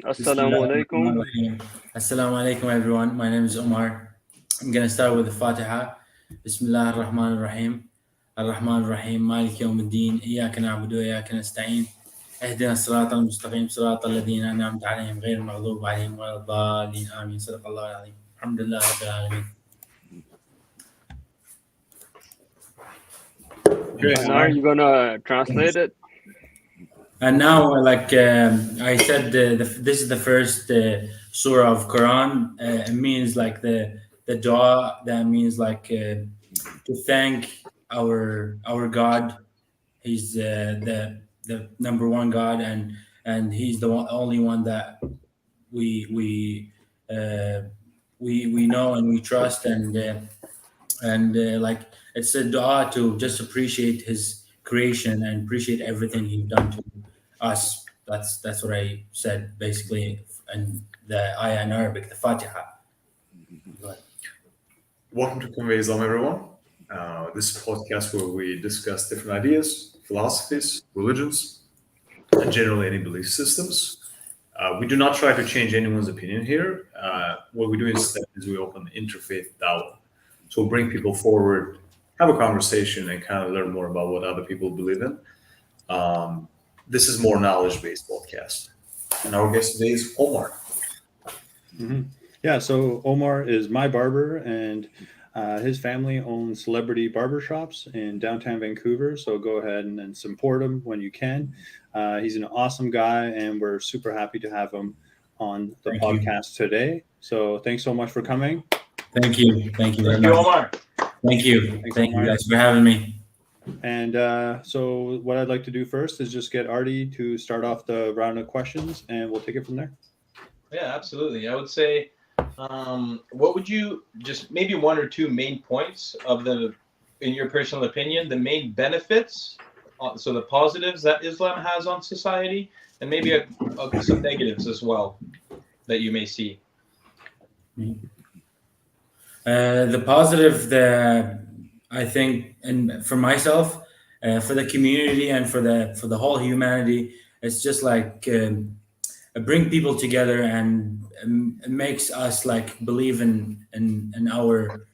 Assalamu alaikum. Assalamu alaikum, everyone. My name is Omar. I'm going to start with the Fatiha. Bismillah ar-Rahman ar-Rahim. Ar-Rahman ar-Rahim. Malik yawm al-Din. Iyaka na'budu wa iyaka nasta'in. اهدنا الصراط المستقيم صراط الذين أنعمت عليهم غير المغضوب عليهم ولا الضالين آمين صدق الله العظيم الحمد لله رب العالمين. And now you're gonna translate it. And now, I said, this is the first surah of Quran. It means like the dua. That means like to thank our God. He's the number one God, and He's the only one that we we know and we trust, and like it's a dua to just appreciate His creation and appreciate everything He's done to us. That's what I said basically, and the ayah in Arabic, the Fatiha. Welcome to Convey Islam, everyone. This is a podcast where we discuss different ideas, philosophies, religions, and generally any belief systems. We do not try to change anyone's opinion here. What we do instead is we open interfaith dialogue. So we'll bring people forward, have a conversation, and kind of learn more about what other people believe in. This is more knowledge-based podcast. And our guest today is Omar. Mm-hmm. Yeah, so Omar is my barber, and his family owns celebrity barbershops in downtown Vancouver. So go ahead and support him when you can. He's an awesome guy, and we're super happy to have him on the podcast today. So thanks so much for coming. Thank you. Thank you very much. Omar. Thank you. Thank you guys for having me. And so what I'd like to do first is just get Artie to start off the round of questions, and we'll take it from there. Yeah, absolutely. I would say, what would you just maybe one or two main points of in your personal opinion, the main benefits, so the positives that Islam has on society, and maybe some negatives as well that you may see. The positive, I think, and for myself, for the community, and for the whole humanity, it's just like bring people together, and it makes us like believe in our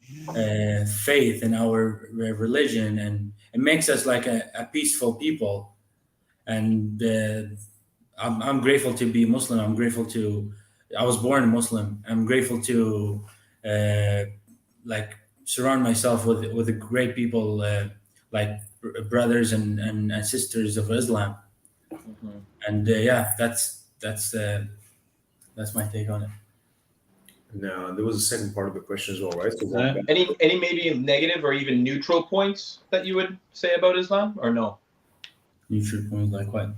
faith and our religion, and it makes us like a peaceful people. And I'm grateful to be Muslim. I was born Muslim. I'm grateful to like surround myself with great people, like brothers and sisters of Islam. Mm-hmm. And yeah, that's my take on it. No, there was a second part of the question as well, right? So any maybe negative or even neutral points that you would say about Islam, or no? Neutral points like what?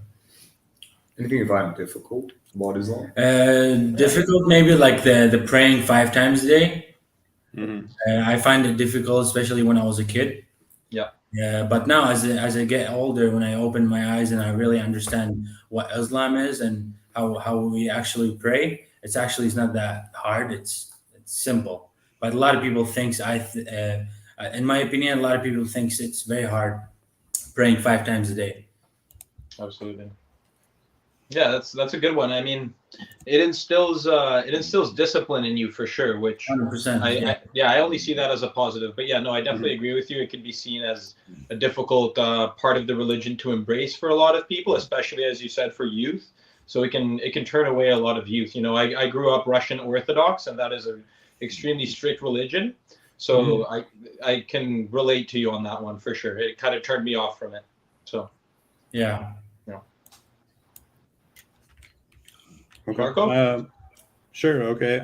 Anything you find difficult about Islam? Difficult, maybe like the praying 5 times a day. Mm-hmm. I find it difficult, especially when I was a kid. Yeah. Yeah, but now as I get older, when I open my eyes and I really understand what Islam is and how we actually pray, it's not that hard. It's simple. But a lot of people thinks in my opinion, a lot of people thinks it's very hard praying 5 times a day. Absolutely. Yeah, that's a good one. I mean, it instills discipline in you for sure, which 100%. I only see that as a positive. But yeah, no, I definitely agree with you. It could be seen as a difficult part of the religion to embrace for a lot of people, especially as you said for youth. So it can turn away a lot of youth. You know, I grew up Russian Orthodox, and that is an extremely strict religion. So I can relate to you on that one for sure. It kind of turned me off from it. So yeah. Okay. Marco? Sure. Okay.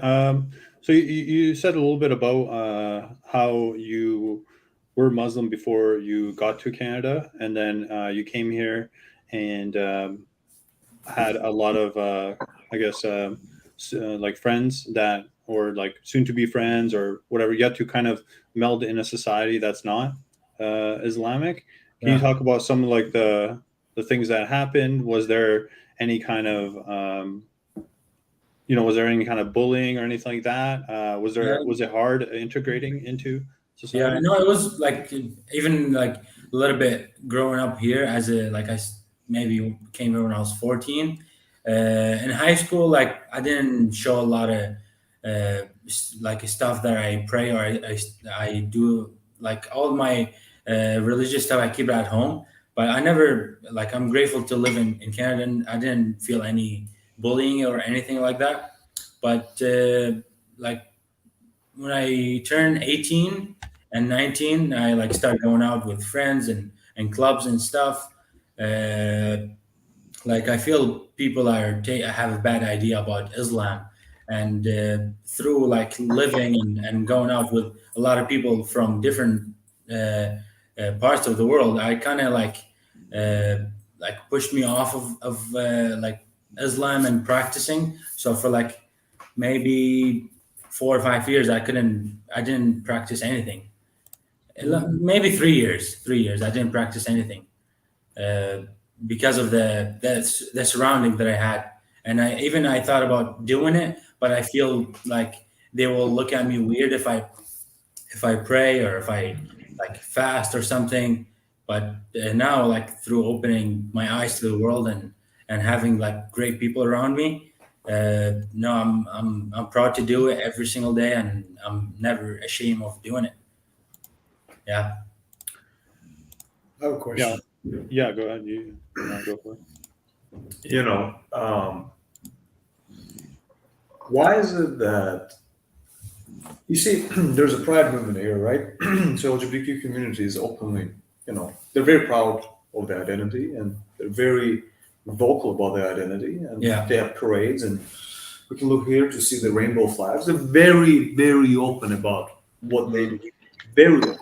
So you said a little bit about how you were Muslim before you got to Canada, and then you came here and had a lot of, I guess, like friends that, or like soon to be friends or whatever. You had to kind of meld in a society that's not Islamic. Can you talk about some of like the things that happened? Was there any kind of was there any kind of bullying or anything like that? Was it hard integrating into society? Yeah, no, it was like even like a little bit growing up here as I maybe came here when I was 14. In high school, like I didn't show a lot of like stuff that I pray or I do, like all my religious stuff I keep it at home. But I never, like, I'm grateful to live in Canada, and I didn't feel any bullying or anything like that. But like when I turned 18 and 19, I like started going out with friends and clubs and stuff. Like I feel people have a bad idea about Islam, and through like living and going out with a lot of people from different parts of the world, I kind of like pushed me off of like Islam and practicing. So for like maybe 4 or 5 years, I didn't practice anything. Maybe 3 years. 3 years, I didn't practice anything. Because of the surrounding that I had, and I thought about doing it, but I feel like they will look at me weird if I pray or if I like fast or something. But now, like through opening my eyes to the world and having like great people around me, no, I'm proud to do it every single day, and I'm never ashamed of doing it. Yeah. I have a question. Yeah, go ahead. You go for it. You know, why is it that you see there's a pride movement here, right? So LGBTQ community is openly, they're very proud of their identity, and they're very vocal about their identity, and they have parades, and we can look here to see the rainbow flags. They're very, very open about what they do. Very open,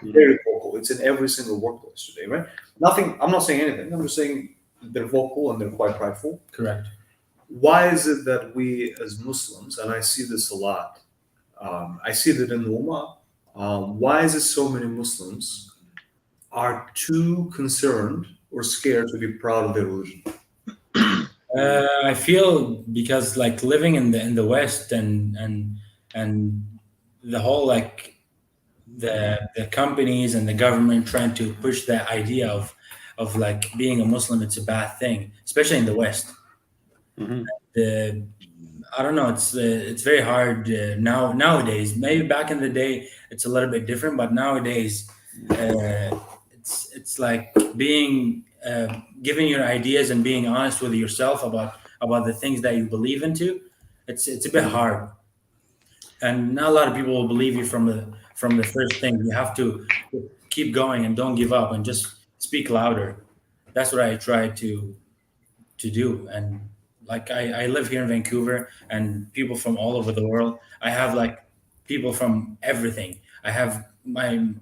very vocal. It's in every single workplace today, right? I'm not saying anything. I'm just saying they're vocal and they're quite prideful. Correct. Why is it that we as Muslims, and I see this a lot, I see that in the Ummah, why is it so many Muslims are too concerned or scared to be proud of their religion? I feel because like living in the West and the whole like the companies and the government trying to push that idea of like being a Muslim, it's a bad thing, especially in the West. Mm-hmm. I don't know. It's very hard nowadays. Maybe back in the day it's a little bit different, but nowadays it's like being giving your ideas and being honest with yourself about the things that you believe into. It's a bit hard, and not a lot of people will believe you from the first thing. You have to keep going and don't give up and just speak louder. That's what I try to do. And like I live here in Vancouver, and people from all over the world. I have like people from everything. I have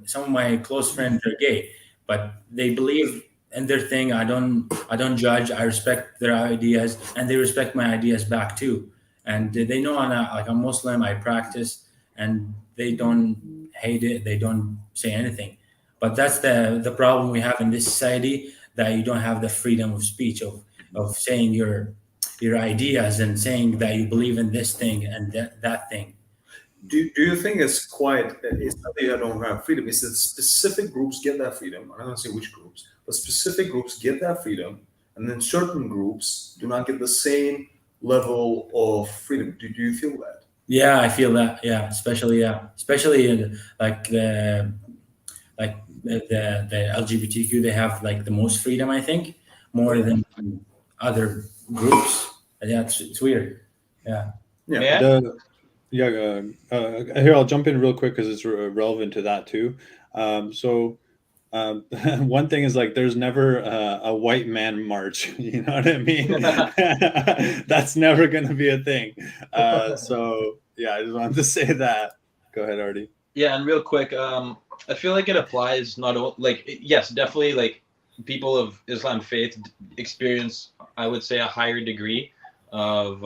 some of my close friends are gay, but they believe in their thing. I don't judge. I respect their ideas, and they respect my ideas back too. And they know I'm Muslim. I practice, and they don't hate it. They don't say anything. But that's the problem we have in this society, that you don't have the freedom of speech of saying your ideas and saying that you believe in this thing and that thing. Do you think it's not that you don't have freedom, it's that specific groups get that freedom. I'm not going to say which groups, but specific groups get that freedom, and then certain groups do not get the same level of freedom. Do you feel that? Yeah, I feel that. Yeah, especially in like the LGBTQ, they have like the most freedom, I think, more than other groups. Yeah, it's weird. Yeah. Here, I'll jump in real quick because it's relevant to that too. One thing is like there's never a white man march. You know what I mean? That's never going to be a thing. So yeah, I just wanted to say that. Go ahead, Artie. Yeah, and real quick, I feel like it applies not only yes, definitely like people of Islam faith experience, I would say, a higher degree of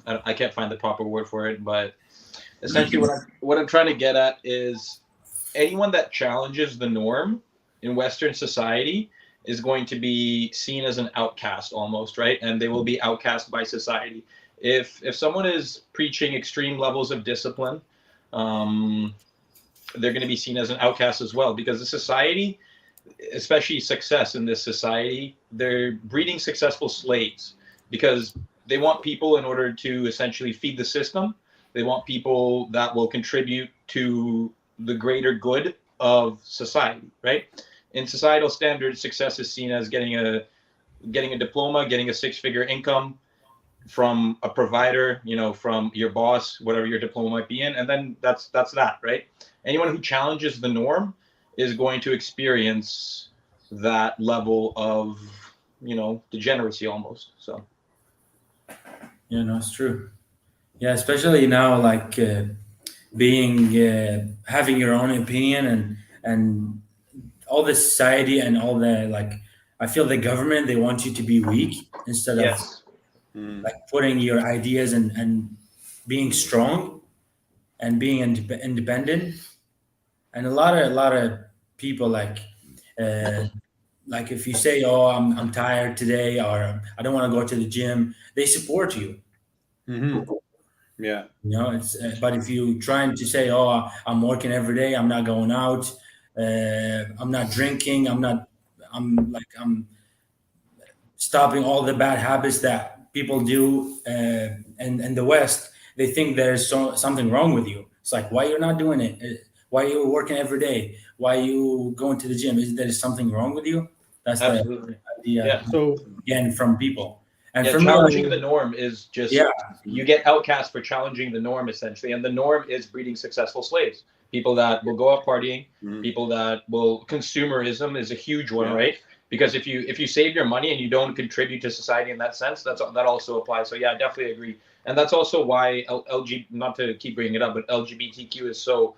I can't find the proper word for it, but essentially what I'm trying to get at is anyone that challenges the norm in Western society is going to be seen as an outcast almost, right? And they will be outcast by society. If someone is preaching extreme levels of discipline, they're going to be seen as an outcast as well, because the society, especially success in this society, they're breeding successful slaves because they want people in order to essentially feed the system. They want people that will contribute to the greater good of society, right? In societal standards, success is seen as getting a diploma, getting a six-figure income from a provider, from your boss, whatever your diploma might be in, and then that's that, right? Anyone who challenges the norm is going to experience that level of, degeneracy almost. So Yeah, no, it's true. Yeah, especially now, like being having your own opinion and all the society and all the like. I feel the government, they want you to be weak instead of yes, like putting your ideas and being strong and being independent. And a lot of people like if you say, oh, I'm tired today, or I don't want to go to the gym, they support you. Yeah. It's but if you trying to say, oh, I'm working every day, I'm not going out, I'm not drinking, I'm stopping all the bad habits that people do in the West, they think there's something wrong with you. It's like, why you're not doing it? Why you're working every day? Why you going to the gym? Is there something wrong with you? That's absolutely. the idea. Yeah. So Again, from people. And Yeah, for me, challenging the norm is just, yeah, you get outcast for challenging the norm, essentially. And the norm is breeding successful slaves. People that will go out partying, people that will, consumerism is a huge one, right? Because if you save your money and you don't contribute to society in that sense, that also applies. So yeah, I definitely agree. And that's also why not to keep bringing it up, but LGBTQ is so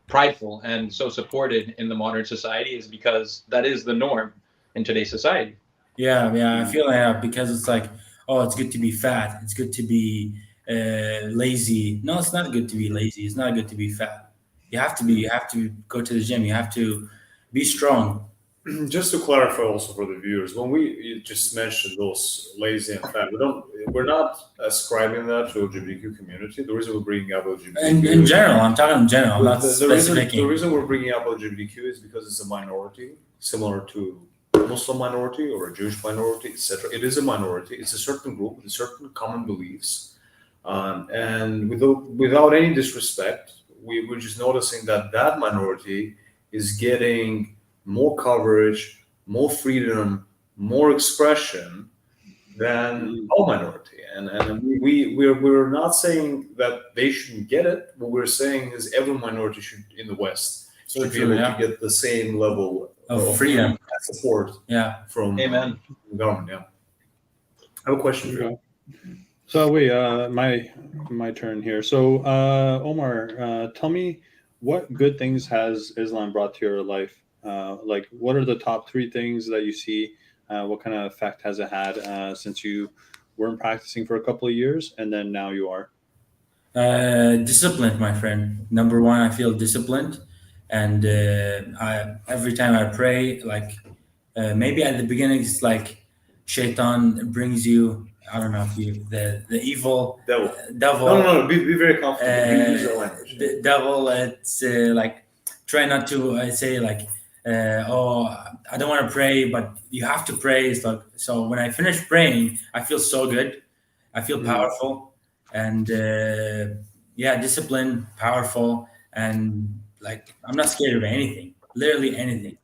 prideful and so supported in the modern society, is because that is the norm in today's society. Yeah, I feel that because it's like, oh, it's good to be fat. It's good to be lazy. No, it's not good to be lazy. It's not good to be fat. You have to go to the gym. You have to be strong. Just to clarify also for the viewers, when you just mentioned those lazy and fat, we're not ascribing that to LGBTQ community. The reason we're bringing up LGBTQ In general, I'm talking in general, not specific. The reason we're bringing up LGBTQ is because it's a minority, similar to Muslim minority or a Jewish minority, etc. It is a minority. It's a certain group with certain common beliefs, and without any disrespect, we're just noticing that minority is getting more coverage, more freedom, more expression than our minority. And we're not saying that they shouldn't get it. What we're saying is every minority in the West should be able to get the same level of freedom and support from Amen. the government. Yeah. I have a question for you. So wait, my turn here. So Omar, tell me, what good things has Islam brought to your life? Like, what are the top 3 things that you see? What kind of effect has it had since you weren't practicing for a couple of years and then now you are? Disciplined, my friend. Number one, I feel disciplined, and every time I pray, like maybe at the beginning, it's like Shaitan brings you. I don't know if the evil devil. No. Be very comfortable. Use your language. The devil. It's like try not to say like, oh, I don't want to pray, but you have to pray. It's like, so when I finish praying, I feel so good. I feel powerful, and disciplined, powerful, and like I'm not scared of anything. Literally anything.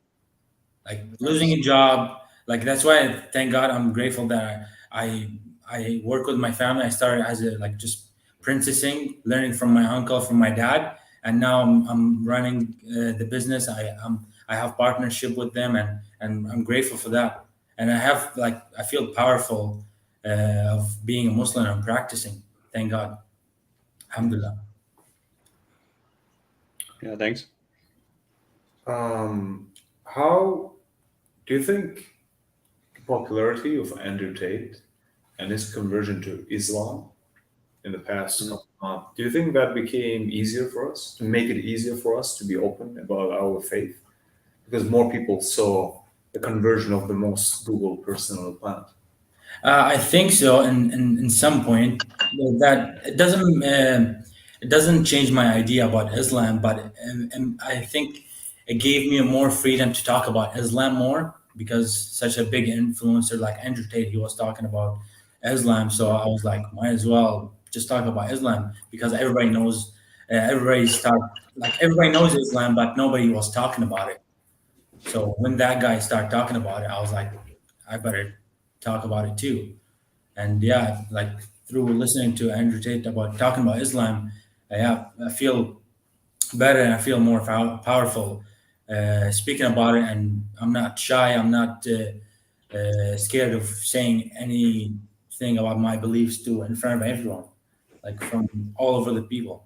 Like losing a job. Like that's why, thank God, I'm grateful that I work with my family. I started as just princessing, learning from my uncle, from my dad, and now I'm running the business. I have partnership with them, and I'm grateful for that. And I feel powerful of being a Muslim and practicing. Thank God. Alhamdulillah. Yeah, thanks. How do you think the popularity of Andrew Tate and his conversion to Islam in the past couple months, do you think that became easier for us, to make it easier for us to be open about our faith? Because more people saw the conversion of the most Googled person on the planet. I think so. In some point, that it doesn't change my idea about Islam, but I think it gave me more freedom to talk about Islam more, because such a big influencer like Andrew Tate, he was talking about Islam. So I was like, might as well just talk about Islam, because everybody knows, everybody knows Islam, but nobody was talking about it. So when that guy started talking about it, I was like, I better talk about it too. And yeah, like through listening to Andrew Tate about talking about Islam, I feel better and I feel more powerful speaking about it. And I'm not shy. I'm not scared of saying anything about my beliefs too in front of everyone, like from all over the people.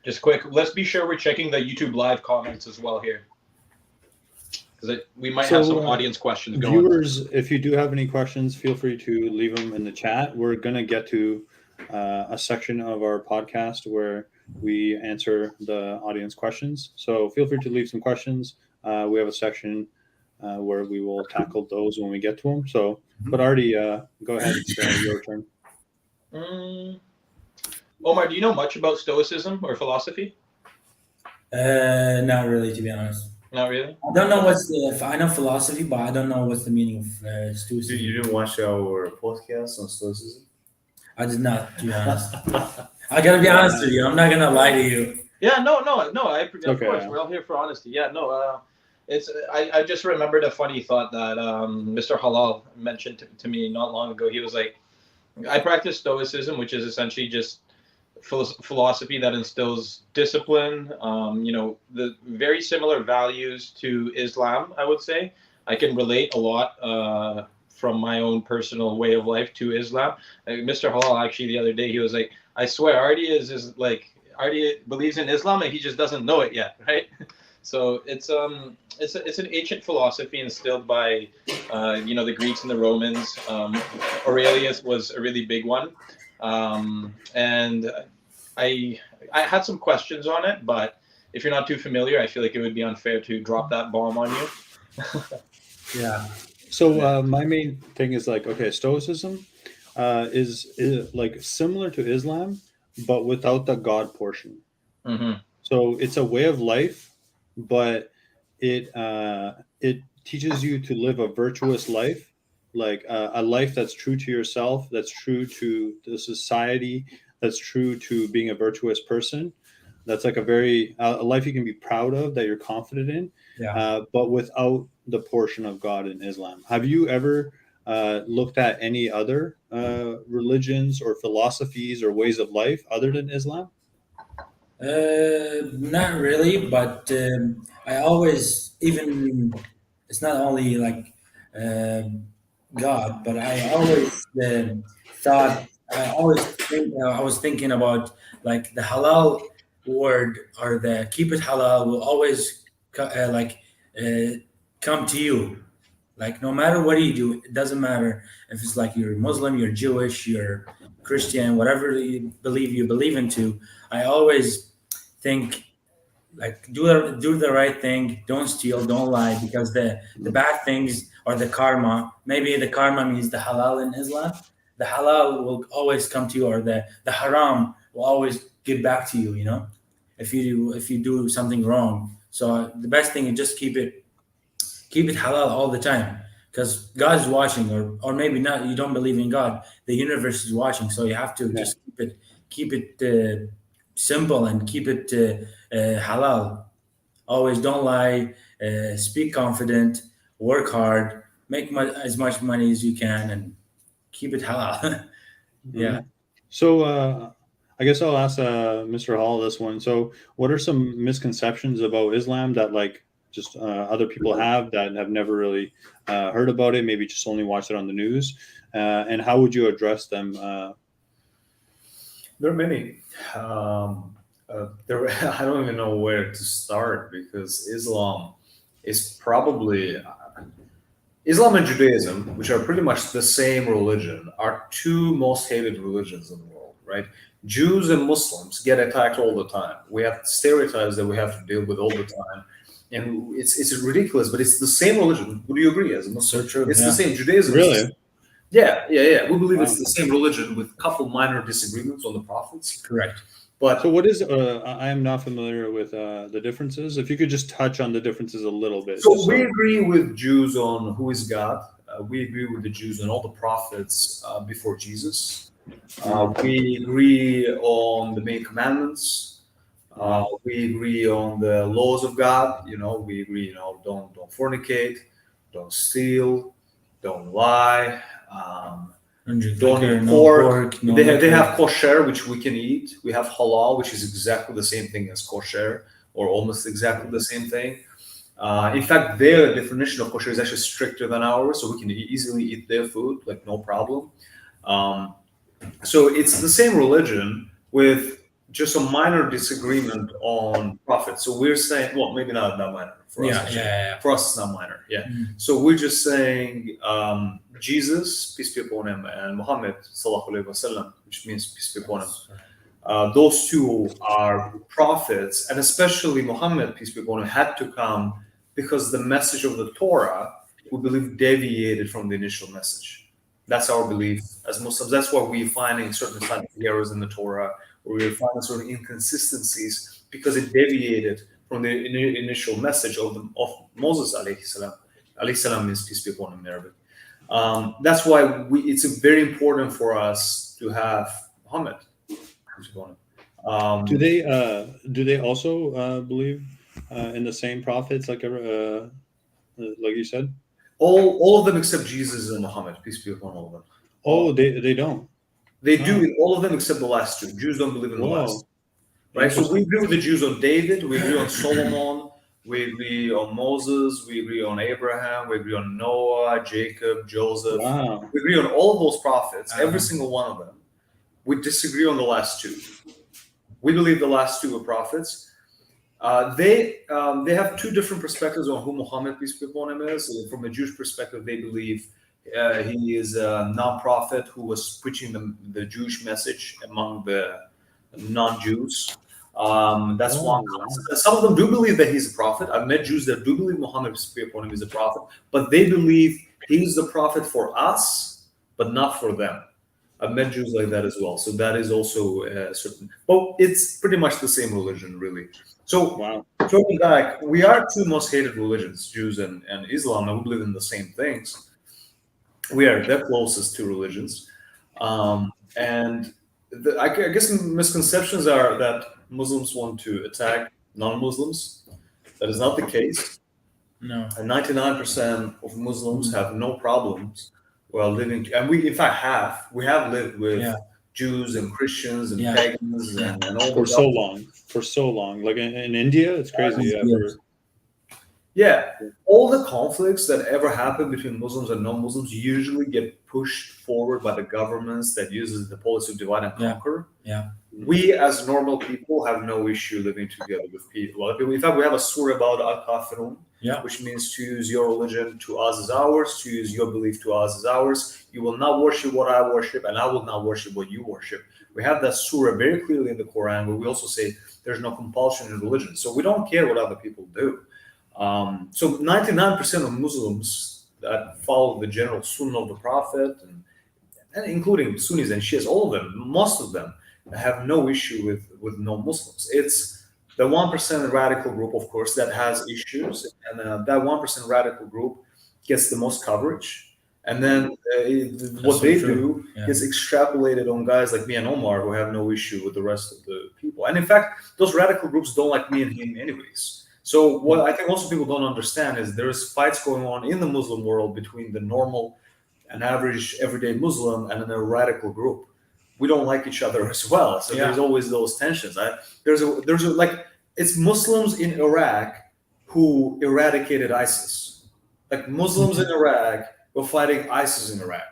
Just quick, let's be sure we're checking the YouTube live comments as well here, because we might have some audience questions going. Viewers, if you do have any questions, feel free to leave them in the chat. We're going to get to a section of our podcast where we answer the audience questions. So feel free to leave some questions. We have a section where we will tackle those when we get to them. So, but Artie, go ahead. It's your turn. Omar, do you know much about Stoicism or philosophy? Not really, to be honest. Not really? I don't know I know philosophy, but I don't know what's the meaning of Stoicism. You didn't watch our podcast on Stoicism? I did not, to be honest. I gotta be honest with you. I'm not gonna lie to you. Yeah, no. Of course, we're all here for honesty. Yeah, no. I just remembered a funny thought that Mr. Halal mentioned to me not long ago. He was like, I practice Stoicism, which is essentially just philosophy that instills discipline, the very similar values to Islam, I would say. I can relate a lot from my own personal way of life to Islam. Mr. Halal, actually, the other day, he was like, I swear, Artie Artie believes in Islam and he just doesn't know it yet, right? So it's an ancient philosophy instilled by the Greeks and the Romans. Aurelius was a really big one. And I had some questions on it, but if you're not too familiar, I feel like it would be unfair to drop that bomb on you. Yeah. So my main thing is like, okay, Stoicism is like similar to Islam, but without the God portion. Mm-hmm. So it's a way of life, but it teaches you to live a virtuous life, like a life that's true to yourself, that's true to the society, that's true to being a virtuous person. That's like a life you can be proud of, that you're confident in, but without the portion of God in Islam. Have you ever looked at any other religions or philosophies or ways of life other than Islam? Not really, but I always, it's not only like God, but I always I was thinking about like the halal word, or the keep it halal will always come to you. Like no matter what you do, it doesn't matter if it's like you're Muslim, you're Jewish, you're Christian, whatever you believe into. I always think like do the right thing, don't steal, don't lie, because the bad things are the karma. Maybe the karma means the halal in Islam. The halal will always come to you, or the haram will always get back to you, if you do something wrong. So the best thing is just keep it halal all the time, because God is watching, or maybe not, you don't believe in God, the universe is watching. So you have to just keep it simple and keep it halal. Always don't lie, speak confident, work hard, make as much money as you can, and keep it halal. Yeah. So I guess I'll ask Mr. Hall this one. So what are some misconceptions about Islam that like just other people have that have never really heard about it, maybe just only watched it on the news, and how would you address them? There are many. I don't even know where to start, because Islam is probably Islam and Judaism, which are pretty much the same religion, are two most hated religions in the world, right? Jews and Muslims get attacked all the time. We have stereotypes that we have to deal with all the time. And it's ridiculous, but it's the same religion. Would you agree as a Muslim? So true. It's the same. Judaism. Really? Yeah. We believe it's the same religion with a couple minor disagreements on the prophets. Correct. But So what is? I am not familiar with the differences. If you could just touch on the differences a little bit. so we agree with Jews on who is God. We agree with the Jews on all the prophets before Jesus. We agree on the main commandments. We agree on the laws of God. We agree. Don't fornicate, don't steal, don't lie. Don't eat pork. They have kosher, which we can eat. We have halal, which is exactly the same thing as kosher, or almost exactly the same thing. In fact, their definition of kosher is actually stricter than ours, so we can easily eat their food, like no problem. So it's the same religion with just a minor disagreement on prophets. So we're saying, well, maybe not minor for us. For us, it's not minor. Yeah. So we're just saying Jesus, peace be upon him, and Muhammad, sallallahu alaihi wasallam, which means peace be upon him. Those two are prophets, and especially Muhammad, peace be upon him, had to come because the message of the Torah, we believe, deviated from the initial message. That's our belief as Muslims. That's why we're finding certain scientific errors in the Torah, or we're finding certain inconsistencies because it deviated from the initial message of Moses alayhi salam. Alayhi salam means peace be upon him in Arabic. That's why it's very important for us to have Muhammad. Do they also believe in the same prophets like you said? All of them except Jesus and Muhammad, peace be upon all of them. Oh, they don't. They do in all of them except the last two. Jews don't believe in the last. Right? So we agree with the Jews on David, we agree on Solomon, we agree on Moses, we agree on Abraham, we agree on Noah, Jacob, Joseph. Wow. We agree on all of those prophets, every single one of them. We disagree on the last two. We believe the last two are prophets. They have two different perspectives on who Muhammad, peace be upon him, is. From a Jewish perspective, they believe he is a non-prophet who was preaching the Jewish message among the non-Jews. That's one. Some of them do believe that he's a prophet. I've met Jews that do believe Muhammad, peace be upon him, is a prophet, but they believe he's the prophet for us, but not for them. I've met Jews like that as well. So that is also certain. But it's pretty much the same religion, really. So, going back, we are two most hated religions, Jews and Islam, and we believe in the same things. We are the closest two religions. And I guess misconceptions are that Muslims want to attack non-Muslims. That is not the case. No. And 99% of Muslims have no problems while living, and we in fact have lived with Jews and Christians and pagans and all for so long. Like in India, it's crazy. All the conflicts that ever happen between Muslims and non-Muslims usually get pushed forward by the governments that uses the policy of divide and conquer. We as normal people have no issue living together with people. In fact, we have a surah about al-kafirun, which means to use your religion to us as ours, to use your belief to us as ours. You will not worship what I worship, and I will not worship what you worship. We have that surah very clearly in the Quran, where we also say there's no compulsion in religion. So we don't care what other people do. So 99% of Muslims that follow the general sunnah of the Prophet, and including Sunnis and Shias, all of them, most of them, have no issue with non-Muslims. It's the 1% radical group, of course, that has issues, and that 1% radical group gets the most coverage. And then what they do is extrapolated on guys like me and Omar, who have no issue with the rest of the people. And in fact, those radical groups don't like me and him anyways. So what I think most people don't understand is there's fights going on in the Muslim world between the normal and average everyday Muslim and a radical group. We don't like each other as well. So there's always those tensions. It's Muslims in Iraq who eradicated ISIS. Like Muslims in Iraq were fighting ISIS in Iraq.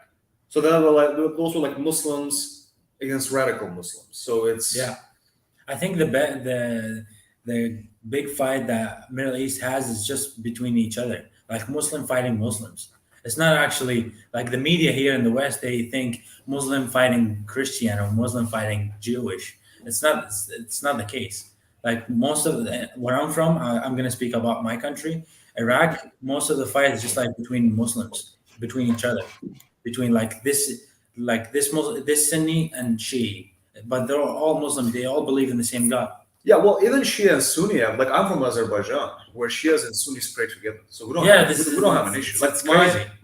So those were like Muslims against radical Muslims. So it's I think the big fight that Middle East has is just between each other, like Muslim fighting Muslims. It's not actually like the media here in the West. They think Muslim fighting Christian or Muslim fighting Jewish. It's not the case. Like most of where I'm from, I'm going to speak about my country, Iraq. Most of the fight is just like between Muslims, between each other, between this Sunni and Shi'i, but they're all Muslim. They all believe in the same God. Yeah, well, even Shia and Sunni, like I'm from Azerbaijan, where Shias and Sunnis pray together, so we don't have an issue. Like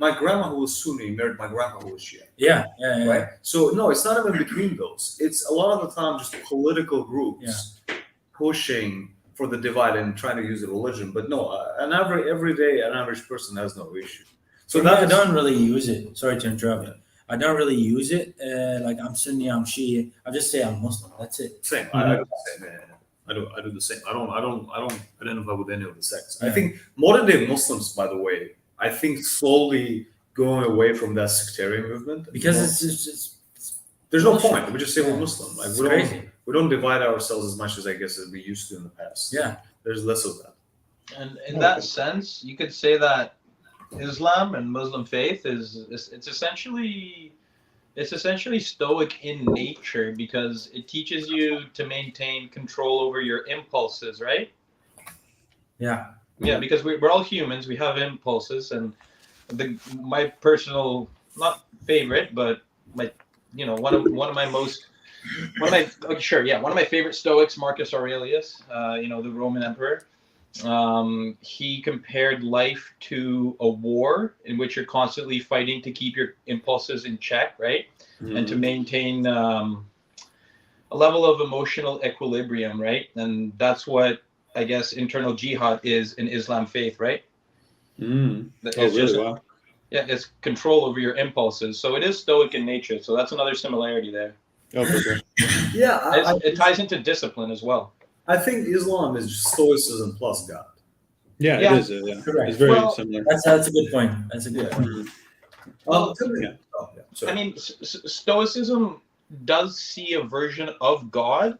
my grandma who was Sunni married my grandma who was Shia. Yeah. Right. So no, it's not even between those. It's a lot of the time just political groups pushing for the divide and trying to use the religion. But no, an average person has no issue. So I don't really use it. Sorry to interrupt. I don't really use it. Like I'm Sunni, I'm Shia. I just say I'm Muslim. That's it. Same. I do the same. I do the same. I don't identify with any of the sects. I think modern day Muslims, by the way, I think slowly going away from that sectarian movement because it's there's no point. We just say we're Muslim. Like we don't divide ourselves as much as I guess as we used to in the past. Yeah, there's less of that. And in that sense, you could say that Islam and Muslim faith it's essentially stoic in nature because it teaches you to maintain control over your impulses, right? Yeah, because we're all humans. We have impulses, and my personal, not favorite, but one of my favorite Stoics, Marcus Aurelius, the Roman emperor. He compared life to a war in which you're constantly fighting to keep your impulses in check, right? And to maintain a level of emotional equilibrium, right? And that's what I guess internal jihad is in Islam faith, right? Wow. Yeah, it's control over your impulses. So it is stoic in nature. So that's another similarity there. Oh, for sure. Yeah, it ties into discipline as well. I think Islam is just stoicism plus God. Yeah, it is. Yeah. Correct. It's very similar. That's a good point. That's a good point. I mean, Stoicism does see a version of God,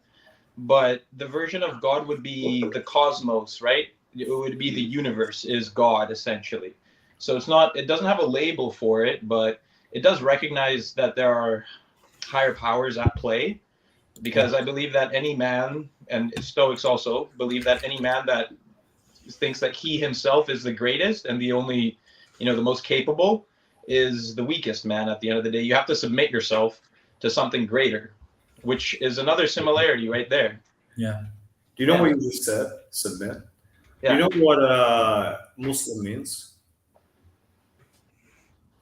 but the version of God would be the cosmos, right? It would be the universe is God, essentially. So it doesn't have a label for it, but it does recognize that there are higher powers at play, because I believe that any man, and Stoics also believe that any man that thinks that he himself is the greatest and the only, the most capable is the weakest man at the end of the day. You have to submit yourself to something greater, which is another similarity right there. Yeah. Do you know what you just said? Submit. Yeah. Do you know what Muslim means?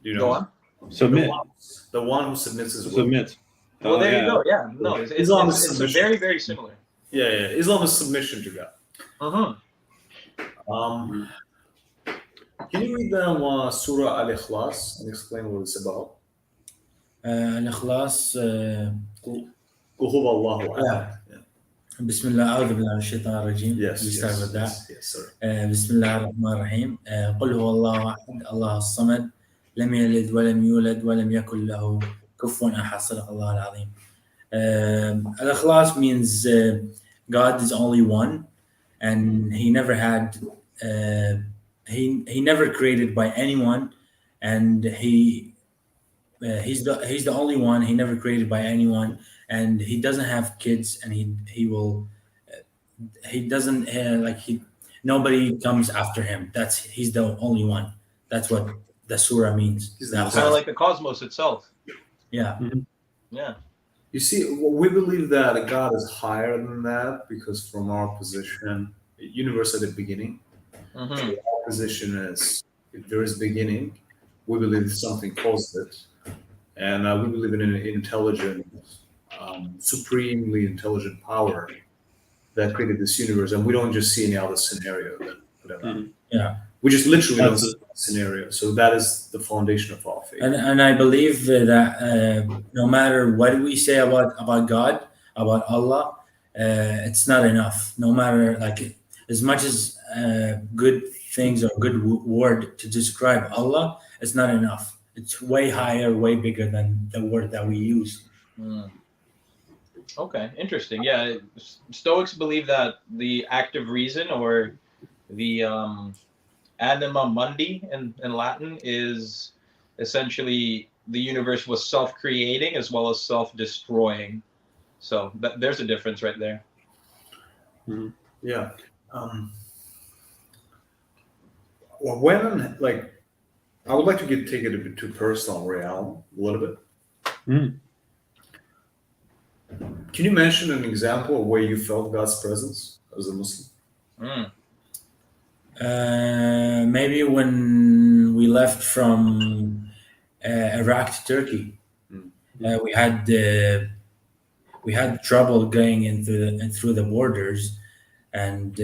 Do you know? Go on. Submit. The one who submits his will. Submit. Well, there you go. Yeah. No, it's very, very similar. Yeah. Islam is submission to God. Can you read them Surah Al-Ikhlas and explain what it's about? Al-Ikhlas. قل هو الله أحد. بسم الله أعوذ بالله من الشيطان الرجيم. Yes, sorry. بسم الله الرحمن الرحيم. قل هو الله أحد الله الصمد لم يلد ولم يولد ولم يكن له كفوا أحد صدق الله العظيم. Al-Ikhlas means God is only one, and he never had he never created by anyone, and he's the only one. He never created by anyone, and he doesn't have kids, and nobody comes after him. He's the only one. That's what the surah means. It's kind of like the cosmos itself. Yeah. Mm-hmm. Yeah. You see, we believe that God is higher than that because from our position, universe at the beginning, so our position is if there is beginning, we believe something caused it, and we believe in an intelligent, supremely intelligent power that created this universe, and we don't just see any other scenario. We just literally don't see a scenario. So that is the foundation of our faith. And I believe that no matter what we say about God, about Allah, it's not enough. No matter as much as good things or good word to describe Allah, it's not enough. It's way higher, way bigger than the word that we use. Okay, interesting. Yeah, Stoics believe that the active reason, or the anima mundi in Latin, is essentially the universe was self-creating as well as self-destroying. So there's a difference right there. Mm-hmm. Yeah. When I would like to take it a bit too personal realm, a little bit. Can you mention an example of where you felt God's presence as a Muslim? Maybe when we left from Iraq to Turkey, we had trouble going through the borders, and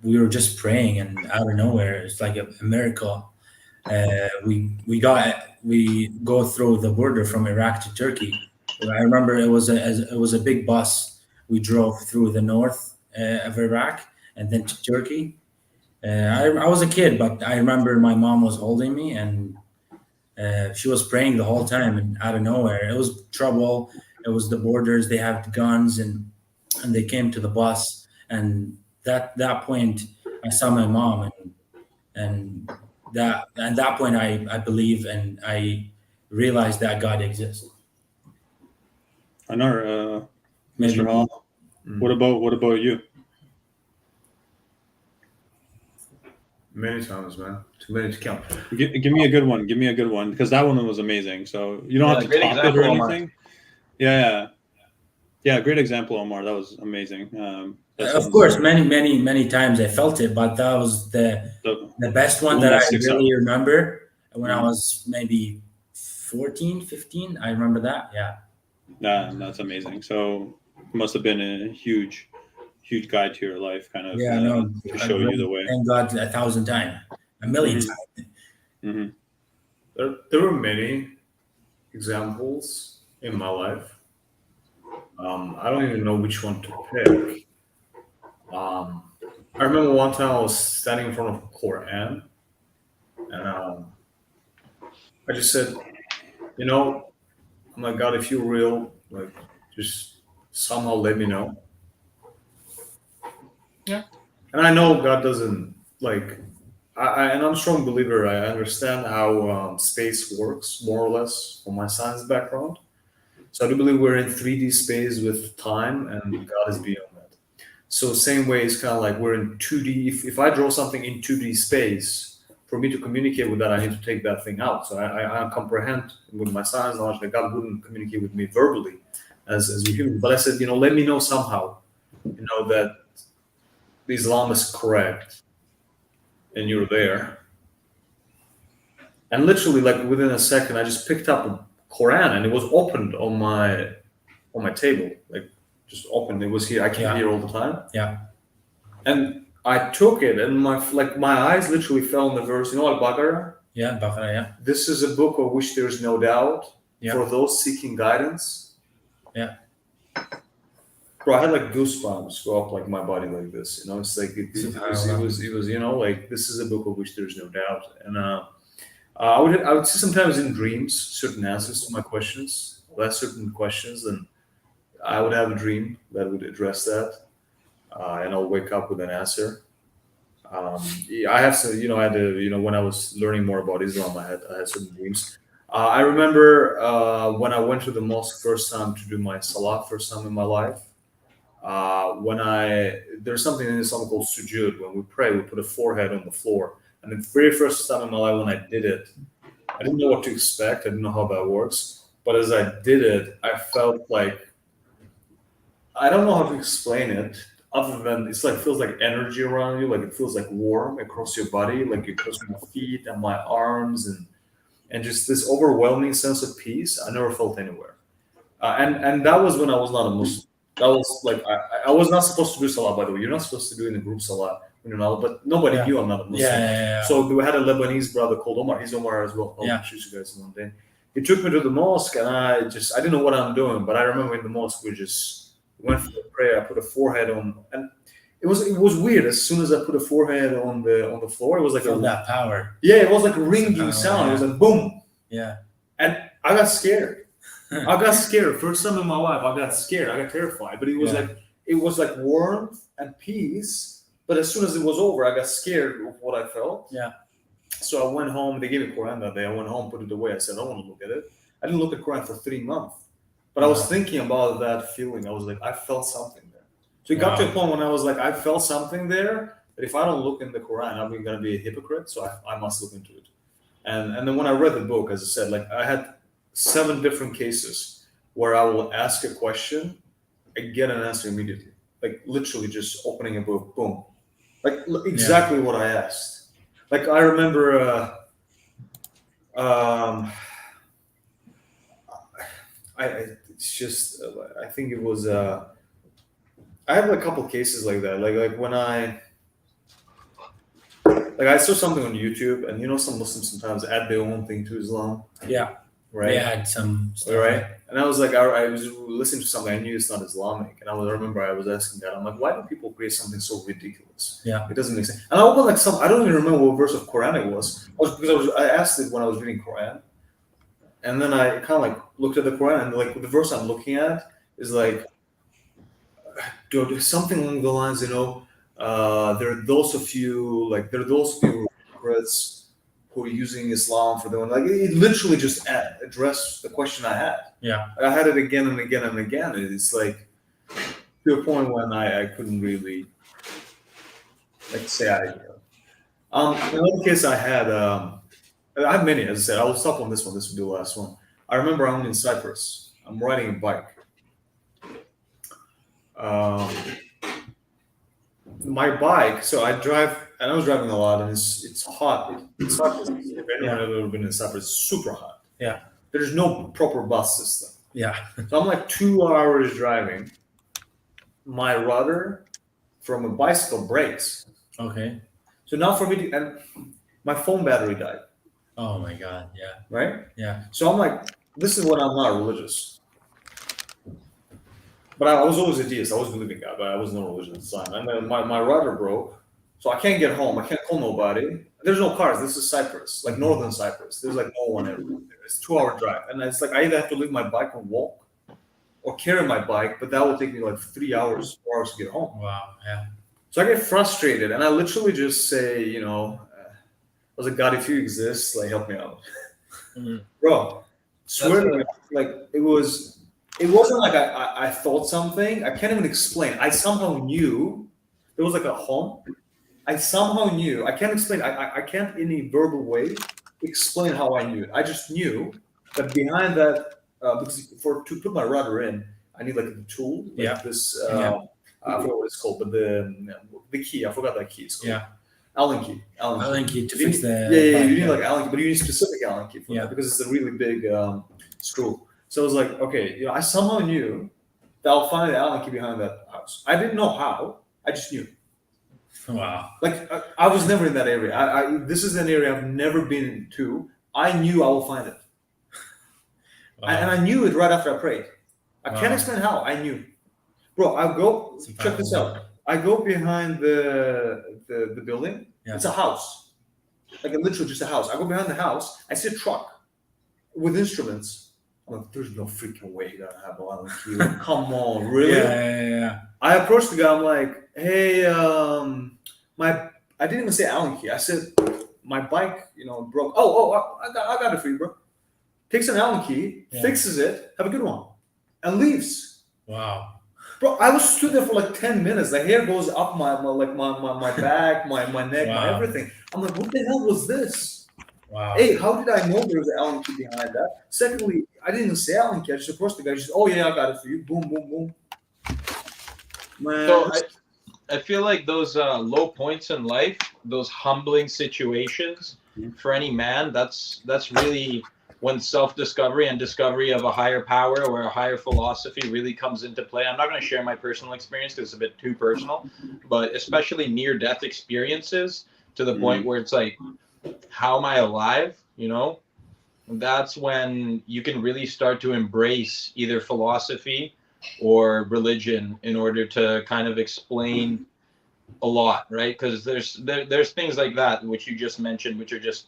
we were just praying, and out of nowhere, it's like a miracle. We go through the border from Iraq to Turkey. I remember it was a big bus. We drove through the north of Iraq and then to Turkey. I was a kid, but I remember my mom was holding me, and she was praying the whole time. And out of nowhere, it was trouble. It was the borders. They have guns, and they came to the bus. And that point, I saw my mom, and at that point, I believe, and I realized that God exists. Anar, Maybe- Mr. Hall, what about you? Many times, man. Too many to count. Give me a good one. Give me a good one, because that one was amazing. So you don't Yeah, have to great top it example, or Omar. anything. Yeah. Great example, Omar. That was amazing. Of course, many times I felt it, but that was the best one One that that I sticks really remember when I Mhm. was maybe 14, 15. I remember that. Yeah. That's amazing. So it must have been a huge guide to your life, kind of Yeah, no, to show you the way. Thank God 1,000 times, a million Mhm. times. Hmm. There were many examples in my life. I don't even know which one to pick. I remember one time I was standing in front of the Quran, and I just said, I'm like, God, if you're real, like, just somehow let me know. Yeah. And I know God doesn't, like, and I'm a strong believer. I understand how space works, more or less, from my science background. So I do believe we're in 3D space with time, and God is beyond that. So same way, it's kind of like we're in 2D. If I draw something in 2D space, for me to communicate with that, I need to take that thing out. So I comprehend with my science knowledge that God wouldn't communicate with me verbally as we human. But I said, let me know somehow, that Islam is correct, and you're there. And literally, like within a second, I just picked up a Quran, and it was opened on my table, like just opened. It was here. I came here all the time. Yeah. And I took it, and my eyes literally fell on the verse. Al-Baqarah. Yeah, Baqarah, yeah. This is a book of which there is no doubt for those seeking guidance. Yeah. Bro, I had like goosebumps go up like my body like this. It's like it was like this is a book of which there is no doubt. And I would see sometimes in dreams certain answers to my questions. Well, that's certain questions, and I would have a dream that would address that, and I'll wake up with an answer. I have to, I had to, when I was learning more about Islam, I had certain dreams. I remember when I went to the mosque first time to do my salah, first time in my life. There's something in Islam called sujood. When we pray, we put a forehead on the floor. And the very first time in my life when I did it, I didn't know what to expect. I didn't know how that works. But as I did it, I felt like, I don't know how to explain it, other than it's like feels like energy around you, like it feels like warm across your body, like across my feet and my arms, and just this overwhelming sense of peace I never felt anywhere. And that was when I was not a Muslim. That was like I was not supposed to do salah, by the way. You're not supposed to do in a group salah. But nobody knew I'm not a Muslim. Yeah. So we had a Lebanese brother called Omar. He's Omar as well. I'll introduce you guys one day. He took me to the mosque, and I didn't know what I'm doing. But I remember in the mosque we just went for the prayer. I put a forehead on, and it was weird. As soon as I put a forehead on the floor, it was like that power. Yeah, it was like a ringing sound. It was like boom. Yeah. And I got scared. First time in my life, I got scared. I got terrified. But it was like warmth and peace. But as soon as it was over, I got scared of what I felt. Yeah. So I went home. They gave me Quran that day. I went home, put it away. I said, I don't want to look at it. I didn't look at Quran for 3 months. But I was thinking about that feeling. I was like, I felt something there. So it got to a point when I was like, I felt something there. But if I don't look in the Quran, I'm going to be a hypocrite. So I must look into it. And then when I read the book, as I said, like I had 7 different cases where I will ask a question, I get an answer immediately. Like literally just opening a book, boom. Like exactly what I asked. Like I remember, it's just, I think it was, I have a couple cases like that. Like when I saw something on YouTube, and some Muslims sometimes add their own thing to Islam. Yeah. Right. They had some stuff. Right. And I was like, I was listening to something. I knew it's not Islamic, and I remember I was asking that. I'm like, why do people create something so ridiculous? Yeah. It doesn't make sense. And I opened like I don't even remember what verse of Quran it was. I asked it when I was reading Quran, and then I kind of like looked at the Quran, and like the verse I'm looking at is like, something along the lines, there are those of you who hypocrites who are using Islam for their own. Like it literally just addressed the question I had. Yeah. I had it again and again and again. It's like to a point when I couldn't really say another case I have many, as I said. I will stop on this one. This will be the last one. I remember I'm in Cyprus. I'm riding a bike. My bike, so I drive, and I was driving a lot, and it's hot. It's hot. If anyone has ever been in Cyprus, it's super hot. Yeah. There's no proper bus system. Yeah. So I'm like 2 hours driving. My rudder from a bicycle breaks. Okay. So now for me and my phone battery died. Oh my God. Yeah. Right? Yeah. So I'm like, this is when I'm not religious. But I was always a deist. I always believed in God, but I was no religion at the time. And then my rudder broke, so I can't get home. I can't call nobody. There's no cars. This is Cyprus, like northern Cyprus. There's like no one everywhere. It's a 2-hour drive, and it's like I either have to leave my bike and walk, or carry my bike, but that will take me like 3 hours, 4 hours to get home. Wow. Yeah. So I get frustrated, and I literally just say, I was like, God, if you exist, like help me out, bro. Swear to me, like it wasn't like I thought something. I can't even explain. I somehow knew there was like a home. I somehow knew. I can't explain. I can't in a verbal way explain how I knew it. I just knew that behind that, because to put my rudder in, I need like a tool. Like this. I forgot what it's called, but the key. I forgot that key. It's called. Yeah. Allen key. Allen key to fix the. Yeah. You need like Allen key, but you need specific Allen key for that because it's a really big screw. So I was like, okay, I somehow knew that I'll find the Allen key behind that house. I didn't know how. I just knew. Wow. Like I was never in that area. This is an area I've never been to. I knew I will find it. Wow. And I knew it right after I prayed. I can't explain how. I knew. Bro, I go, check this out. I go behind the building. Yeah. It's a house. Like literally just a house. I go behind the house. I see a truck with instruments. I'm like, there's no freaking way you're gonna have a Allen key. Like, come on, really? Yeah. I approached the guy. I'm like, hey, I didn't even say Allen key. I said my bike, broke. I got it for you, bro. Takes an Allen key, fixes it. Have a good one, and leaves. Wow. Bro, I was stood there for like 10 minutes. The hair goes up my back, my neck, my everything. I'm like, what the hell was this? Wow. Hey, how did I know there was an Allen key behind that? Secondly, I didn't even say Allen key. I just approached the guy. She said, oh yeah, I got it for you. Boom, boom, boom. Man. So I feel like those low points in life, those humbling situations, for any man, that's really when self-discovery and discovery of a higher power or a higher philosophy really comes into play. I'm not going to share my personal experience because it's a bit too personal, but especially near-death experiences to the point where it's like, how am I alive? That's when you can really start to embrace either philosophy or religion in order to kind of explain a lot, right? Because there's things like that which you just mentioned, which are just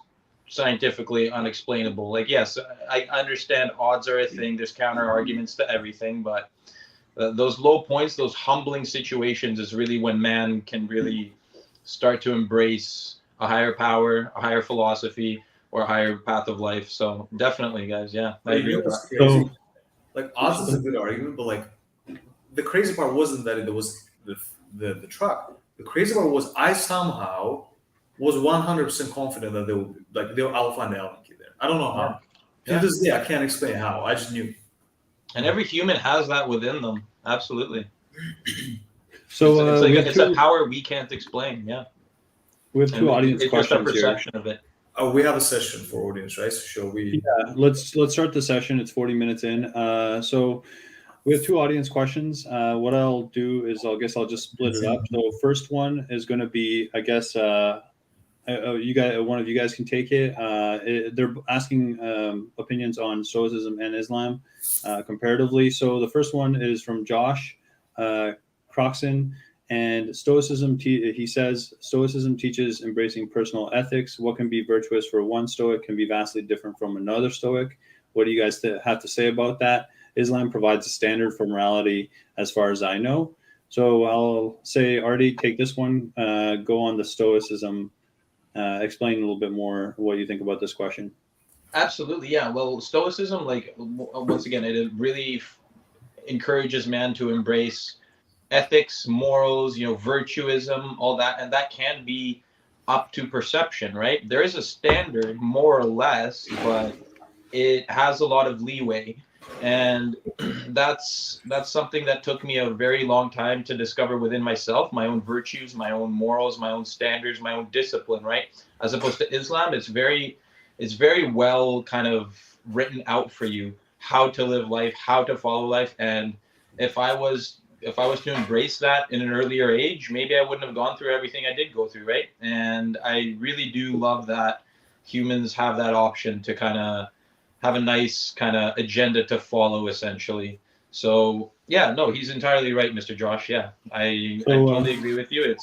scientifically unexplainable. Like, yes, I understand odds are a thing. There's counter arguments to everything, but those low points, those humbling situations is really when man can really start to embrace a higher power, a higher philosophy, or a higher path of life. So definitely, guys, I agree with that. Crazy. Like odds is a good argument, but like the crazy part wasn't that it was the truck. The crazy part was I somehow was 100% confident that I'll find the Allen key there. I don't know how. To this day, I can't explain how. I just knew. And every human has that within them. Absolutely. So it's a power we can't explain. Yeah. We have two audience questions just a perception of it. We have a session for audience, right? So shall we? Yeah, let's start the session. It's 40 minutes in. So we have two audience questions. What I'll do is I'll just split it up. So first one is going to be, I guess, you guys, one of you guys can take it. They're asking opinions on Stoicism and Islam comparatively. So the first one is from Josh Croxon. And Stoicism, he says, Stoicism teaches embracing personal ethics. What can be virtuous for one Stoic can be vastly different from another Stoic. What do you guys have to say about that? Islam provides a standard for morality as far as I know. So I'll say, Artie, take this one. Go on the Stoicism. Explain a little bit more what you think about this question. Absolutely, yeah. Well, Stoicism, like, once again, it really encourages man to embrace ethics, morals, virtuism, all that, and that can be up to perception, right? There is a standard, more or less, but it has a lot of leeway, and that's something that took me a very long time to discover within myself, my own virtues, my own morals, my own standards, my own discipline, right? As opposed to Islam, it's very well kind of written out for you how to live life, how to follow life, and if I was to embrace that in an earlier age, maybe I wouldn't have gone through everything I did go through, right? And I really do love that humans have that option to kind of have a nice kind of agenda to follow, essentially. So, yeah, no, he's entirely right, Mr. Josh. Yeah, I totally agree with you.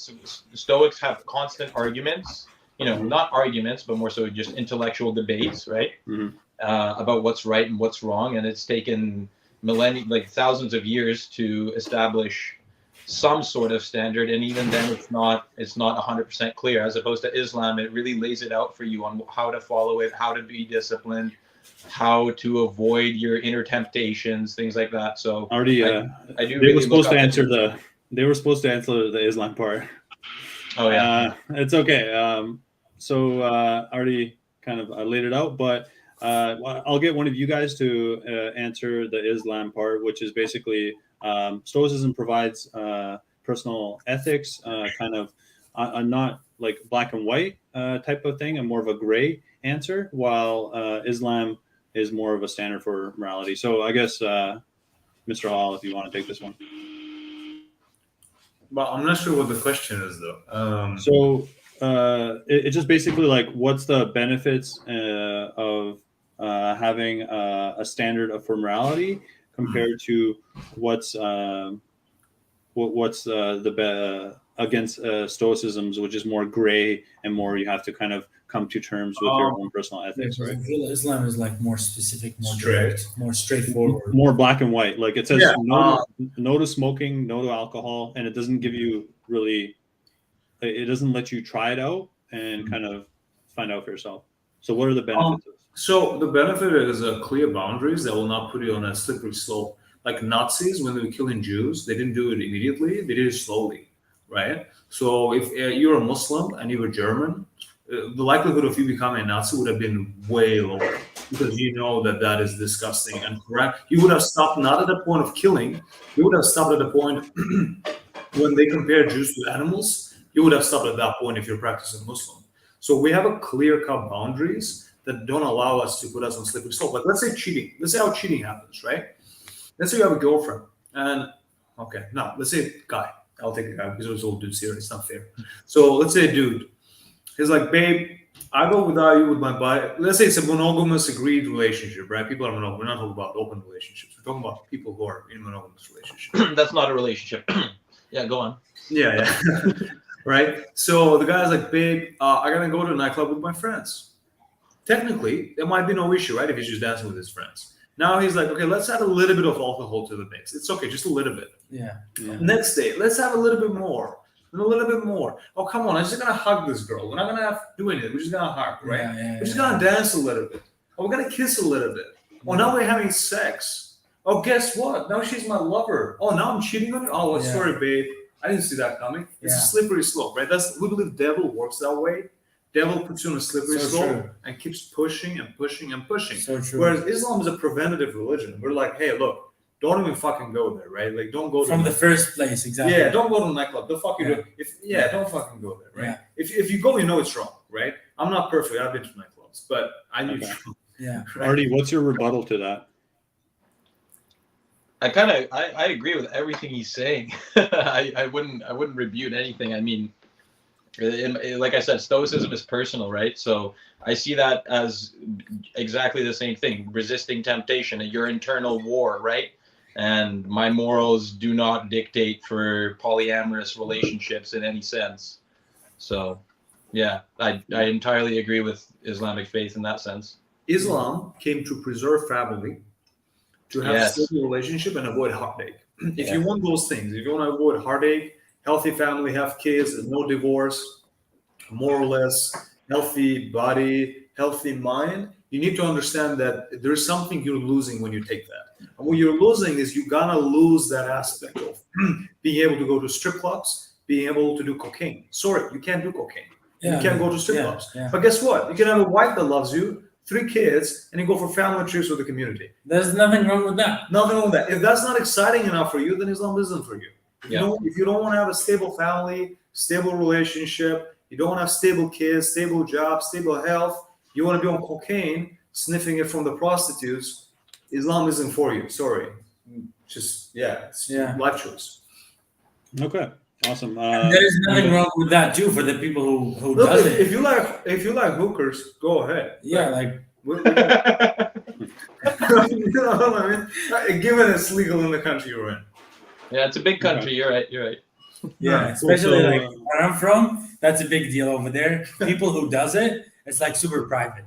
Stoics have constant arguments, not arguments, but more so just intellectual debates, right? Mm-hmm. About what's right and what's wrong. And it's taken thousands of years to establish some sort of standard, and even then it's not 100% clear. As opposed to Islam, it really lays it out for you on how to follow it, how to be disciplined, how to avoid your inner temptations, things like that. So Artie, I do. They were supposed to answer the Islam part. Oh yeah, it's okay. So Artie kind of laid it out, but I'll get one of you guys to answer the Islam part, which is basically Stoicism provides personal ethics, kind of not like black and white type of thing, and more of a gray answer, while Islam is more of a standard for morality. So I guess, Mr. Hall, if you want to take this one. Well, I'm not sure what the question is, though. So it's just basically like, what's the benefits of having a standard for morality compared to what's against Stoicism, which is more gray and more you have to kind of come to terms with your own personal ethics, right? Islam is like more specific, more direct, more straightforward, more black and white. Like it says no to smoking, no to alcohol, and it doesn't give you really. It doesn't let you try it out and kind of find out for yourself. So what are the benefits? So the benefit is clear boundaries that will not put you on a slippery slope. Like Nazis, when they were killing Jews, they didn't do it immediately. They did it slowly, right? So if you're a Muslim and you were German, the likelihood of you becoming a Nazi would have been way lower because you know that is disgusting and correct. You would have stopped not at the point of killing. You would have stopped at the point when they compare Jews to animals. You would have stopped at that point if you're practicing Muslim. So we have a clear-cut boundaries that don't allow us to put us on slippery slope. But let's say cheating. Let's say how cheating happens, right? Let's say you have a girlfriend, and let's say guy. I'll take a guy because it was all dudes here. It's not fair. So let's say a dude. He's like, babe, I go without you with my body. Let's say it's a monogamous agreed relationship, right? People are monogamous. We're not talking about open relationships. We're talking about people who are in monogamous relationships. That's not a relationship. Yeah, go on. Yeah. Right? So the guy's like, babe, I'm going to go to a nightclub with my friends. Technically, there might be no issue, right? If he's just dancing with his friends. Now he's like, okay, let's add a little bit of alcohol to the mix. It's okay, just a little bit. Yeah. Next day, let's have a little bit more. And a little bit more. Oh, come on, I'm just going to hug this girl. We're not going to do anything. We're just going to hug, right? We're just going to dance a little bit. Oh, we're going to kiss a little bit. Oh, now we're having sex. Oh, guess what? Now she's my lover. Oh, now I'm cheating on her? Oh, sorry, babe. I didn't see that coming. It's a slippery slope, right? We believe devil works that way. Devil puts you on a slippery slope and keeps pushing and pushing and pushing. So true. Whereas Islam is a preventative religion. We're like, hey, look, don't even fucking go there, right? Like, don't go from to the first place, exactly. Yeah, don't go to a nightclub. The fuck you Yeah. do? Don't fucking go there, right? Yeah. If you go, you know it's wrong, right? I'm not perfect. I've been to nightclubs, but I knew Okay. it's wrong. Yeah. Right? Artie, what's your rebuttal to that? I agree with everything he's saying. I wouldn't rebuke anything. I mean, like I said, stoicism is personal, right? So I see that as exactly the same thing: resisting temptation, your internal war, right? And my morals do not dictate for polyamorous relationships in any sense. So, yeah, I entirely agree with Islamic faith in that sense. Islam came to preserve family, to have Yes. stable relationship and avoid heartache. If Yeah. you want those things, if you want to avoid heartache, healthy family, have kids, no divorce, more or less healthy body, healthy mind, you need to understand that there's something you're losing when you take that. And what you're losing is you're gonna lose that aspect of being able to go to strip clubs, being able to do cocaine. Sorry, you can't do cocaine. Yeah, You can't go to strip yeah, clubs. yeah. But guess what? You can have a wife that loves you, 3 kids, and you go for family trips with the community. There's nothing wrong with that. Nothing wrong with that. If that's not exciting enough for you, then Islam isn't for you. Yeah. If you don't want to have a stable family, stable relationship, you don't want to have stable kids, stable job, stable health, you want to be on cocaine, sniffing it from the prostitutes, Islam isn't for you. Sorry. It's Yeah. life choice. Okay, awesome. There is nothing wrong with that too for the people who Look, does it. if you like hookers, go ahead. Yeah, like You know what I mean? Given it's legal in the country you're in. Yeah, it's a big country. You're right. You're right. yeah, Cool. especially So, like where I'm from, that's a big deal over there. People who does it, it's like super private.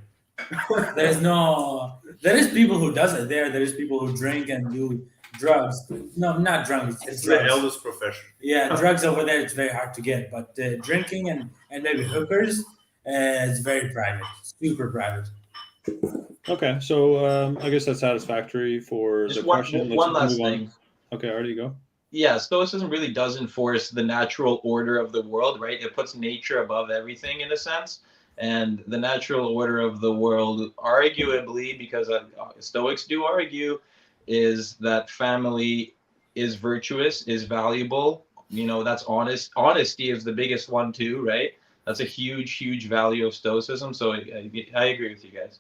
There is people who does it there. There is people who drink and do drugs. No, not drugs. It's It's the drugs. eldest profession. Yeah, drugs over there, it's very hard to get. But drinking and maybe hookers, it's very private, super private. okay, so I guess that's satisfactory for Just the one question. Let's last move on. thing. Okay, Artie, go. Yeah, Stoicism really does enforce the natural order of the world, right? It puts nature above everything in a sense. And the natural order of the world, arguably, because Stoics do argue, is that family is virtuous, is valuable. You know, that's honest. Honesty is the biggest one too, right? That's a huge, huge value of Stoicism. So I agree with you guys.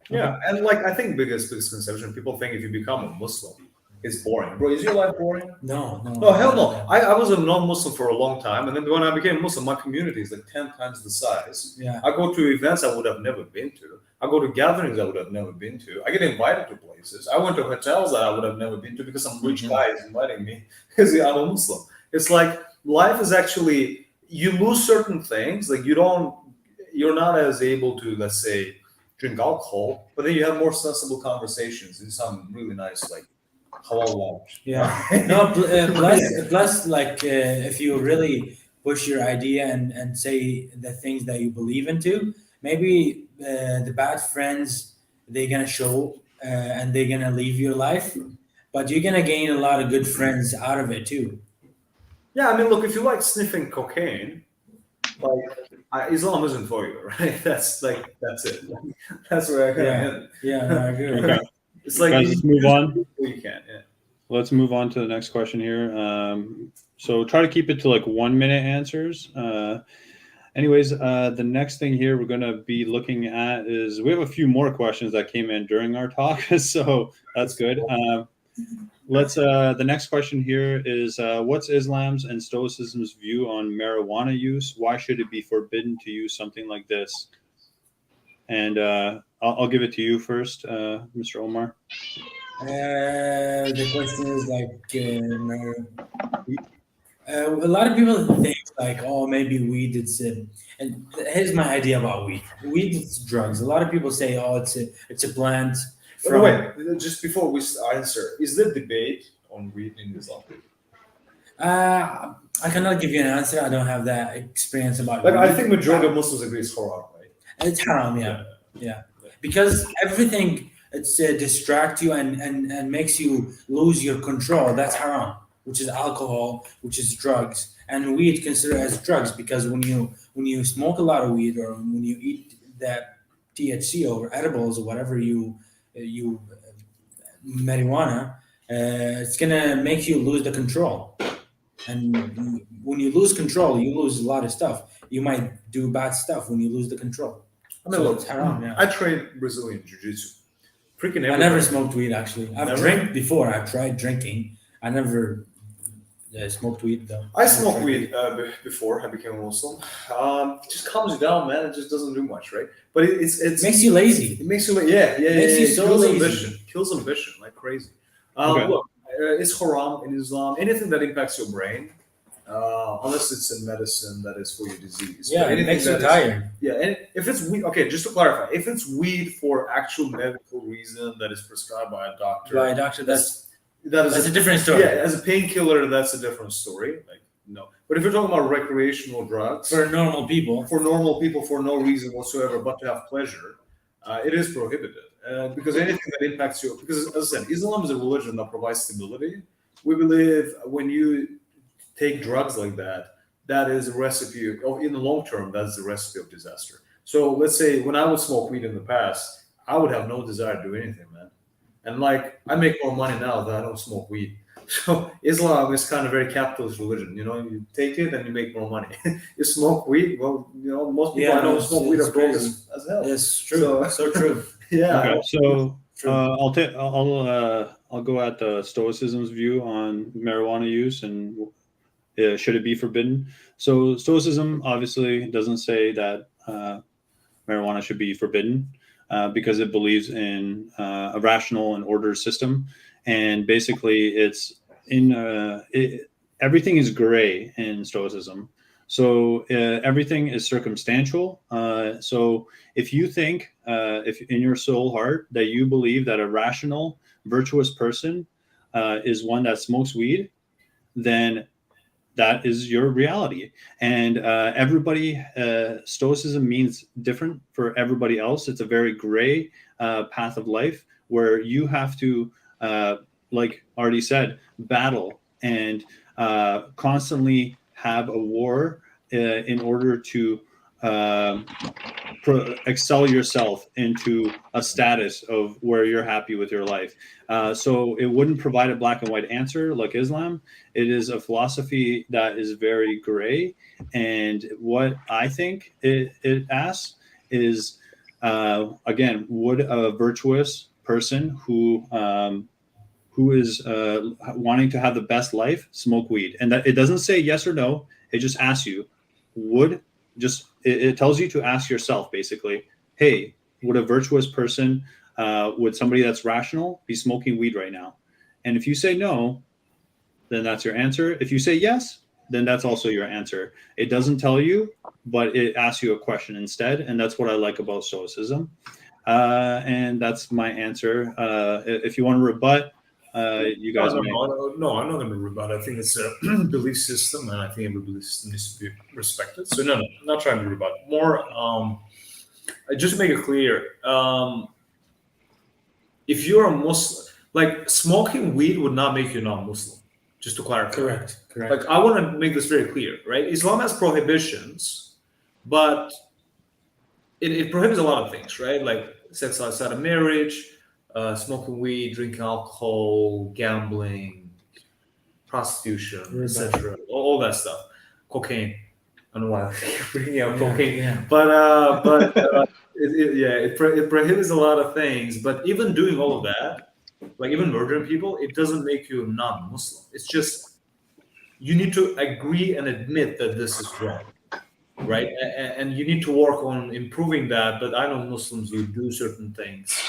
Yeah, and like I think biggest misconception, people think if you become a Muslim, it's boring. Bro, is your life boring? No. No, hell no. I was a non-Muslim for a long time, and then when I became Muslim, my community is like 10 times the size. Yeah. I go to events I would have never been to. I go to gatherings I would have never been to. I get invited to places. I went to hotels that I would have never been to because some rich guy is inviting me because I'm a Muslim. It's like life is actually, you lose certain things. Like you're not as able to, let's say, drink alcohol, but then you have more sensible conversations in some really nice, like, halal lounge. Yeah. No. Plus, like, if you really push your idea and say the things that you believe into, maybe the bad friends they're gonna show and they're gonna leave your life, but you're gonna gain a lot of good friends out of it too. Yeah, I mean, look, if you like sniffing cocaine, like Islam isn't for you, right? That's it. That's where I kind of end. Yeah, no, I agree. Okay, It's like guys, let's move on. You can, yeah. Let's move on to the next question here. So try to keep it to like 1 minute answers. Anyways, the next thing here we're going to be looking at is we have a few more questions that came in during our talk, so that's good. The next question here is what's Islam's and Stoicism's view on marijuana use? Why should it be forbidden to use something like this? And I'll give it to you first, Mr. Omar. The question is like, a lot of people think like, oh, maybe weed. And here's my idea about weed. Weed is drugs. A lot of people say, oh, it's a plant. By the way, just before we answer, is there debate on weed in Islam? I cannot give you an answer. I don't have that experience about Like, weed. I think majority of Muslims agree it's haram, right? It's haram, yeah. Because everything distracts you and makes you lose your control. That's haram, which is alcohol, which is drugs, and weed considered as drugs because when you smoke a lot of weed or when you eat that THC or edibles or whatever you marijuana, it's gonna make you lose the control. And when you lose control, you lose a lot of stuff. You might do bad stuff when you lose the control. I mean, So look, it's haram, yeah. I train Brazilian jiu-jitsu. Freaking I everybody. never smoked weed, actually. I've Never? drank before. I've tried drinking. I never smoked weed, though. I never smoked tried weed before I became a Muslim. It just calms you down, man. It just doesn't do much, right? But It makes you lazy. It makes you yeah. Makes you so kills lazy. ambition. Kills ambition like crazy. Okay. Look, it's haram in Islam. Anything that impacts your brain, unless it's in medicine that is for your disease. Yeah, But it anything makes you that is- tired. Yeah, and if it's weed, okay, just to clarify, if it's weed for actual medical reason that is prescribed by a doctor, By a doctor, that's that's a different story. Yeah, as a painkiller, that's a different story. Like no, but if you're talking about recreational drugs For normal people. for normal people for no reason whatsoever but to have pleasure, it is prohibited. Because anything that impacts you, because as I said, Islam is a religion that provides stability. We believe when you take drugs like that, that is a recipe in the long term. That's the recipe of disaster. So let's say when I would smoke weed in the past, I would have no desire to do anything, man. And like I make more money now that I don't smoke weed. So Islam is kind of very capitalist religion. You know, you take it and you make more money. You smoke weed, well, you know, most people I know smoke weed are broke as hell. It's true. So- So true. Yeah. Okay, so True. I'll go at the Stoicism's view on marijuana use and should it be forbidden. So Stoicism obviously doesn't say that marijuana should be forbidden because it believes in a rational and ordered system, and basically it's everything is gray in Stoicism. So everything is circumstantial. So if you think, if in your soul heart that you believe that a rational, virtuous person is one that smokes weed, then that is your reality. And everybody, Stoicism means different for everybody else. It's a very gray path of life where you have to, like Artie said, battle and constantly have a war in order to excel yourself into a status of where you're happy with your life. So it wouldn't provide a black and white answer like Islam. It is a philosophy that is very gray. And what I think it asks is, again, would a virtuous person who is wanting to have the best life smoke weed? And that it doesn't say yes or no. It just asks you, it tells you to ask yourself basically, hey, would a virtuous person, would somebody that's rational be smoking weed right now? And if you say no, then that's your answer. If you say yes, then that's also your answer. It doesn't tell you, but it asks you a question instead. And that's what I like about Stoicism. And that's my answer. If you want to rebut, you guys may. No, I'm not going to rebut. I think it's a belief system, and I think every belief system needs to be respected. So no, I'm not trying to rebut. More, just to make it clear, if you're a Muslim, like smoking weed would not make you non-Muslim. Just to clarify. Correct. Like I want to make this very clear, right? Islam has prohibitions, but it prohibits a lot of things, right? Like sex outside of marriage, smoking weed, drinking alcohol, gambling, prostitution, etc. All that stuff, cocaine. I don't know why I'm bringing out cocaine, Yeah. but it prohibits a lot of things. But even doing all of that, like even murdering people, it doesn't make you non-Muslim. It's just you need to agree and admit that this is wrong, right? And you need to work on improving that. But I know Muslims who do certain things.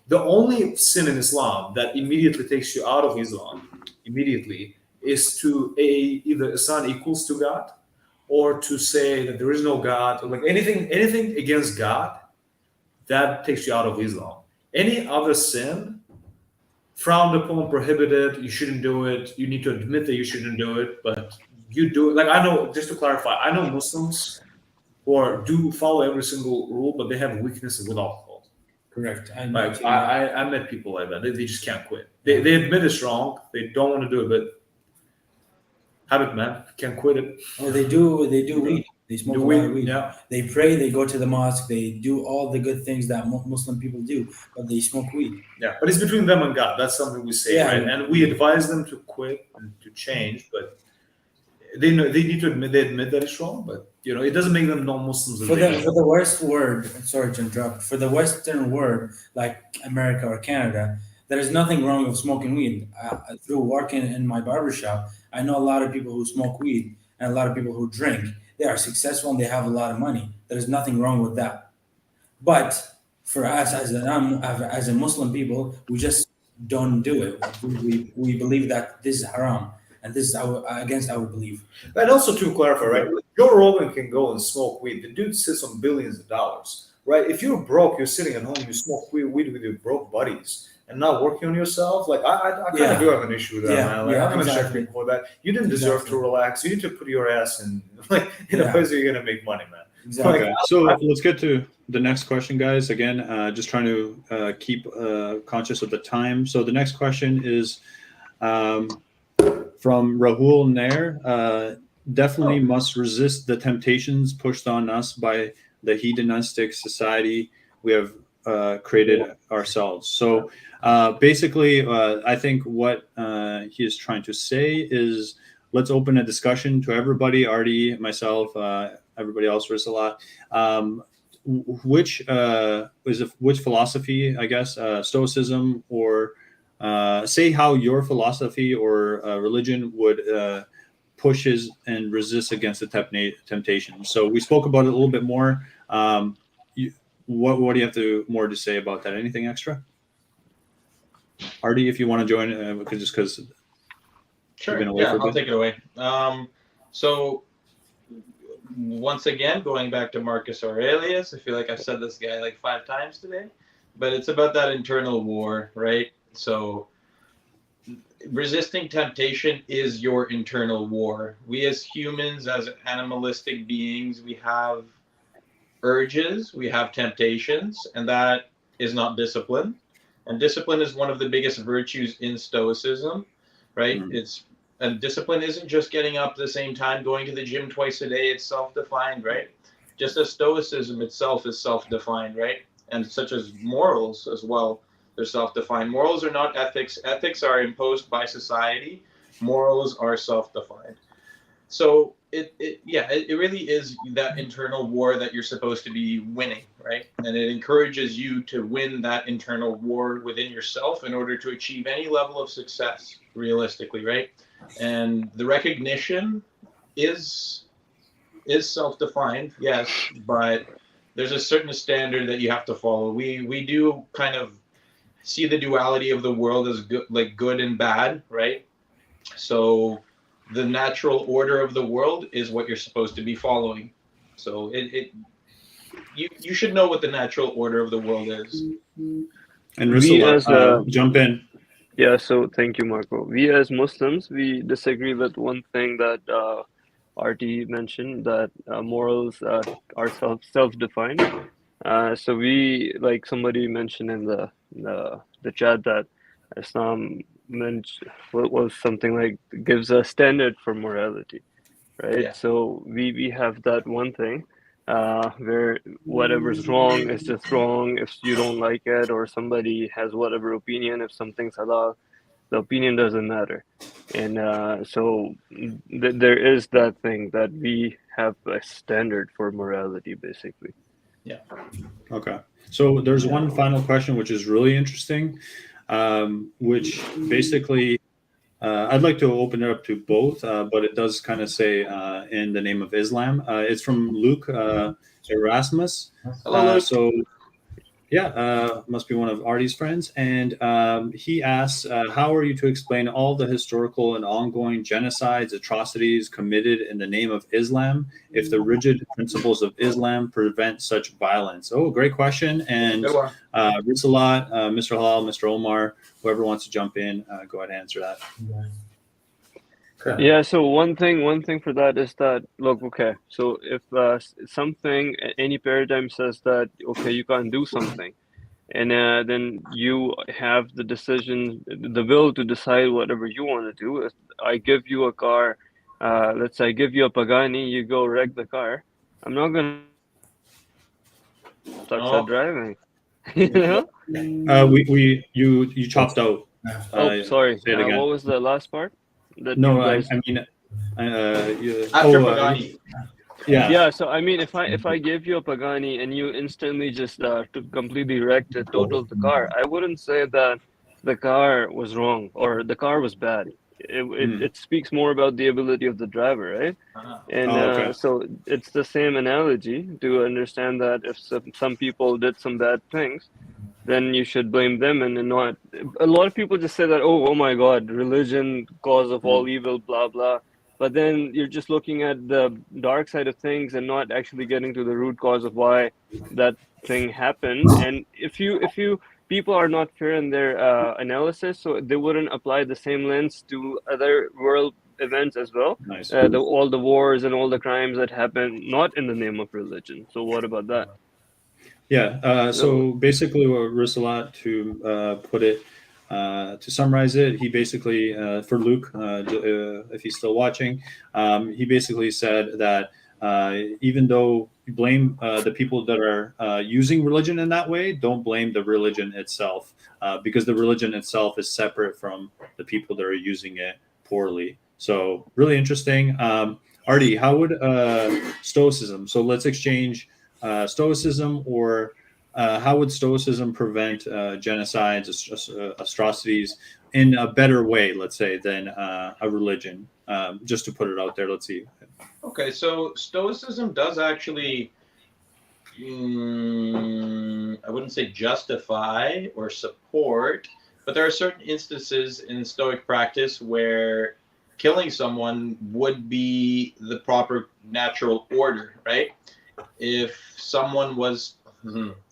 The only sin in Islam that immediately takes you out of Islam is to either assign equals to God or to say that there is no God, or like anything against God, that takes you out of Islam. Any other sin, frowned upon, prohibited, you shouldn't do it. You need to admit that you shouldn't do it, but you do it. Like I know, just to clarify, I know Muslims who do follow every single rule, but they have weaknesses with alcohol. Correct. I met people like that. They just can't quit. They admit it's wrong. They don't want to do it, but habit, man. Can't quit it. Oh, they do weed. They smoke Do a we? lot of weed. Yeah. They pray, they go to the mosque, they do all the good things that Muslim people do, but they smoke weed. Yeah, but it's between them and God. That's something we say, Yeah. right? And we advise them to quit and to change, but they know they need to admit that it's wrong. But it doesn't make them non-Muslims. For the worst word, sorry to interrupt, for the Western word like America or Canada, there is nothing wrong with smoking weed. Through working in my barbershop, I know a lot of people who smoke weed and a lot of people who drink. They are successful and they have a lot of money. There is nothing wrong with that. But for us as a Muslim people, we just don't do it. We believe that this is haram and this is against our belief. And also to clarify, right? Joe Rogan can go and smoke weed. The dude sits on billions of dollars, right? If you're broke, you're sitting at home, you smoke weed with your broke buddies and not working on yourself. Like I kind of do have an issue with that, man. Like I'm gonna check you for that. You didn't deserve to relax. You need to put your ass in a place where you're gonna make money, man. Exactly. Okay, so let's get to the next question, guys. Again, just trying to keep conscious of the time. So the next question is from Rahul Nair. Definitely must resist the temptations pushed on us by the hedonistic society we have created ourselves. So basically, I think what he is trying to say is let's open a discussion to everybody, Artie, myself, everybody else, Risalat. Which philosophy, I guess, Stoicism, or say how your philosophy or religion would pushes and resists against the temptation. So we spoke about it a little bit more. What do you have more to say about that? Anything extra? Artie, if you want to join, because sure, you've been away for a bit. I'll take it away. So once again, going back to Marcus Aurelius, I feel like I've said this guy like 5 times today, but it's about that internal war, right? So resisting temptation is your internal war. We as humans, as animalistic beings, we have urges, we have temptations, and that is not discipline. And discipline is one of the biggest virtues in Stoicism, right? And discipline isn't just getting up at the same time, going to the gym twice a day. It's self-defined, right? Just as Stoicism itself is self-defined, right? And such as morals as well. They're self-defined. Morals are not ethics. Ethics are imposed by society. Morals are self-defined. So it really is that internal war that you're supposed to be winning, right? And it encourages you to win that internal war within yourself in order to achieve any level of success, realistically, right? And the recognition is self-defined, yes, but there's a certain standard that you have to follow. We do kind of see the duality of the world as good and bad, right? So the natural order of the world is what you're supposed to be following. So you should know what the natural order of the world is. And Rusula, jump in. Yeah, so thank you, Marco. We as Muslims, we disagree with one thing that RT mentioned, that morals are self-defined. So we, like somebody mentioned in the chat, that Islam was something like gives a standard for morality, right? Yeah. So we have that one thing where whatever's wrong is just wrong if you don't like it, or somebody has whatever opinion. If something's halal, the opinion doesn't matter. And so there is that thing that we have a standard for morality, basically. Yeah. Okay. So there's one final question, which is really interesting, which basically I'd like to open it up to both, but it does kind of say in the name of Islam. It's from Luke Erasmus. Hello, Luke. So yeah, must be one of Artie's friends. And he asks, how are you to explain all the historical and ongoing genocides, atrocities committed in the name of Islam if the rigid principles of Islam prevent such violence? Oh, great question. And Risalat, Mr. Halal, Mr. Omar, whoever wants to jump in, go ahead and answer that. Yeah, so one thing for that is that, look, okay, so if something, any paradigm says that, okay, you can't do something, and then you have the decision, the will to decide whatever you want to do. If I give you a car, let's say I give you a Pagani, you go wreck the car, I'm not gonna start No. driving. You know? You chopped out. Oh, sorry. Say it again. What was the last part that No, you guys? I mean, After Pagani. yeah. Yeah. So I mean, if I gave you a Pagani and you instantly just completely wrecked it, totaled the car, I wouldn't say that the car was wrong or the car was bad. It speaks more about the ability of the driver, right? And Oh, okay. so it's the same analogy to understand that if some people did some bad things, then you should blame them and not. A lot of people just say that, oh my God, religion, cause of all evil, blah blah. But then you're just looking at the dark side of things and not actually getting to the root cause of why that thing happened. And if you people are not fair in their analysis, so they wouldn't apply the same lens to other world events as well. Nice. All the wars and all the crimes that happen not in the name of religion. So what about that? Yeah. So basically, what Risalat, to put it, to summarize it, he basically, for Luke, if he's still watching, he basically said that even though you blame the people that are using religion in that way, don't blame the religion itself, because the religion itself is separate from the people that are using it poorly. So really interesting. Artie, how would Stoicism? So let's exchange. Stoicism, or how would Stoicism prevent genocides, atrocities in a better way, let's say, than a religion? Just to put it out there, let's see. Okay, so Stoicism does actually, I wouldn't say justify or support, but there are certain instances in Stoic practice where killing someone would be the proper natural order, right? If someone was,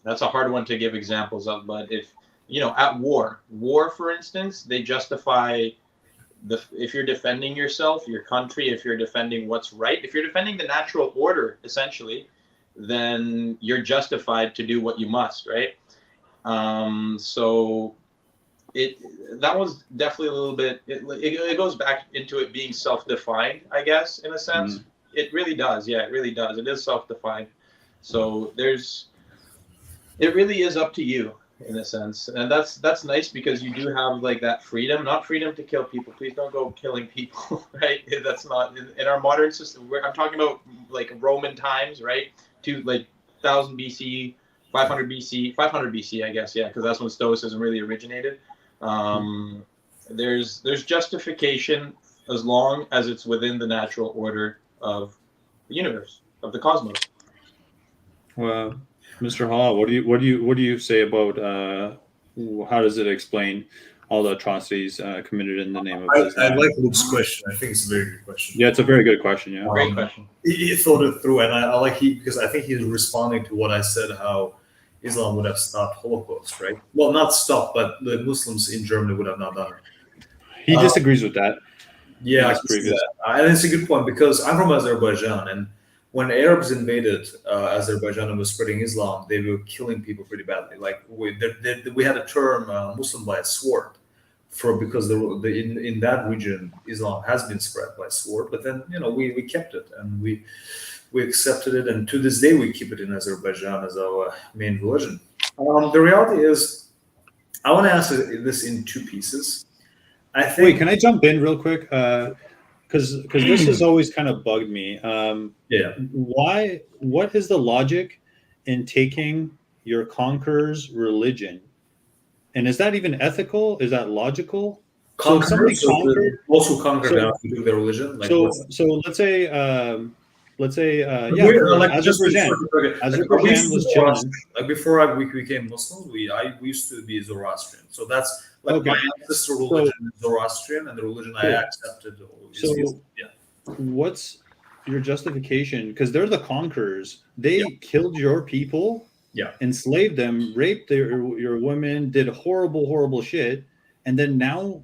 that's a hard one to give examples of, but if, at war, for instance, they justify if you're defending yourself, your country, if you're defending what's right, if you're defending the natural order, essentially, then you're justified to do what you must, right? So that was definitely a little bit, it goes back into it being self-defined, I guess, in a sense. It really does. Yeah, it really does. It is self-defined. So it really is up to you in a sense. And that's nice because you do have like that freedom, not freedom to kill people. Please don't go killing people, right? That's not in our modern system. I'm talking about like Roman times, right? To like 1000 BC, 500 BC, I guess. Yeah, because that's when Stoicism really originated. There's justification as long as it's within the natural order of the universe, of the cosmos. Well, Mr. Hall, what do you say about how does it explain all the atrocities committed in the name of Islam? I like Luke's question. I think it's a very good question. Yeah, it's a very good question. Yeah, Great question. He thought it through, and I like because I think he's responding to what I said, how Islam would have stopped Holocaust, right? Well, not stopped, but the Muslims in Germany would have not done it. he disagrees with that. Yeah, That's previous. and it's a good point because I'm from Azerbaijan, and when Arabs invaded Azerbaijan and was spreading Islam, they were killing people pretty badly. Like we had a term "Muslim by a sword," because in that region Islam has been spread by sword. But then we kept it and we accepted it, and to this day we keep it in Azerbaijan as our main religion. The reality is, I want to answer this in two pieces. I think. Wait, can I jump in real quick? Because this has always kind of bugged me. Yeah. What is the logic in taking your conqueror's religion? And is that even ethical? Is that logical? So if somebody conquered, also conquered now to do their religion. Like so let's say Azerbaijan was chilling. Like before we became Muslims, we used to be Zoroastrian. So that's like my ancestral religion is Zoroastrian, and the religion I accepted. What's your justification? Because they're the conquerors. They killed your people, enslaved them, raped your women, did horrible shit, and then now,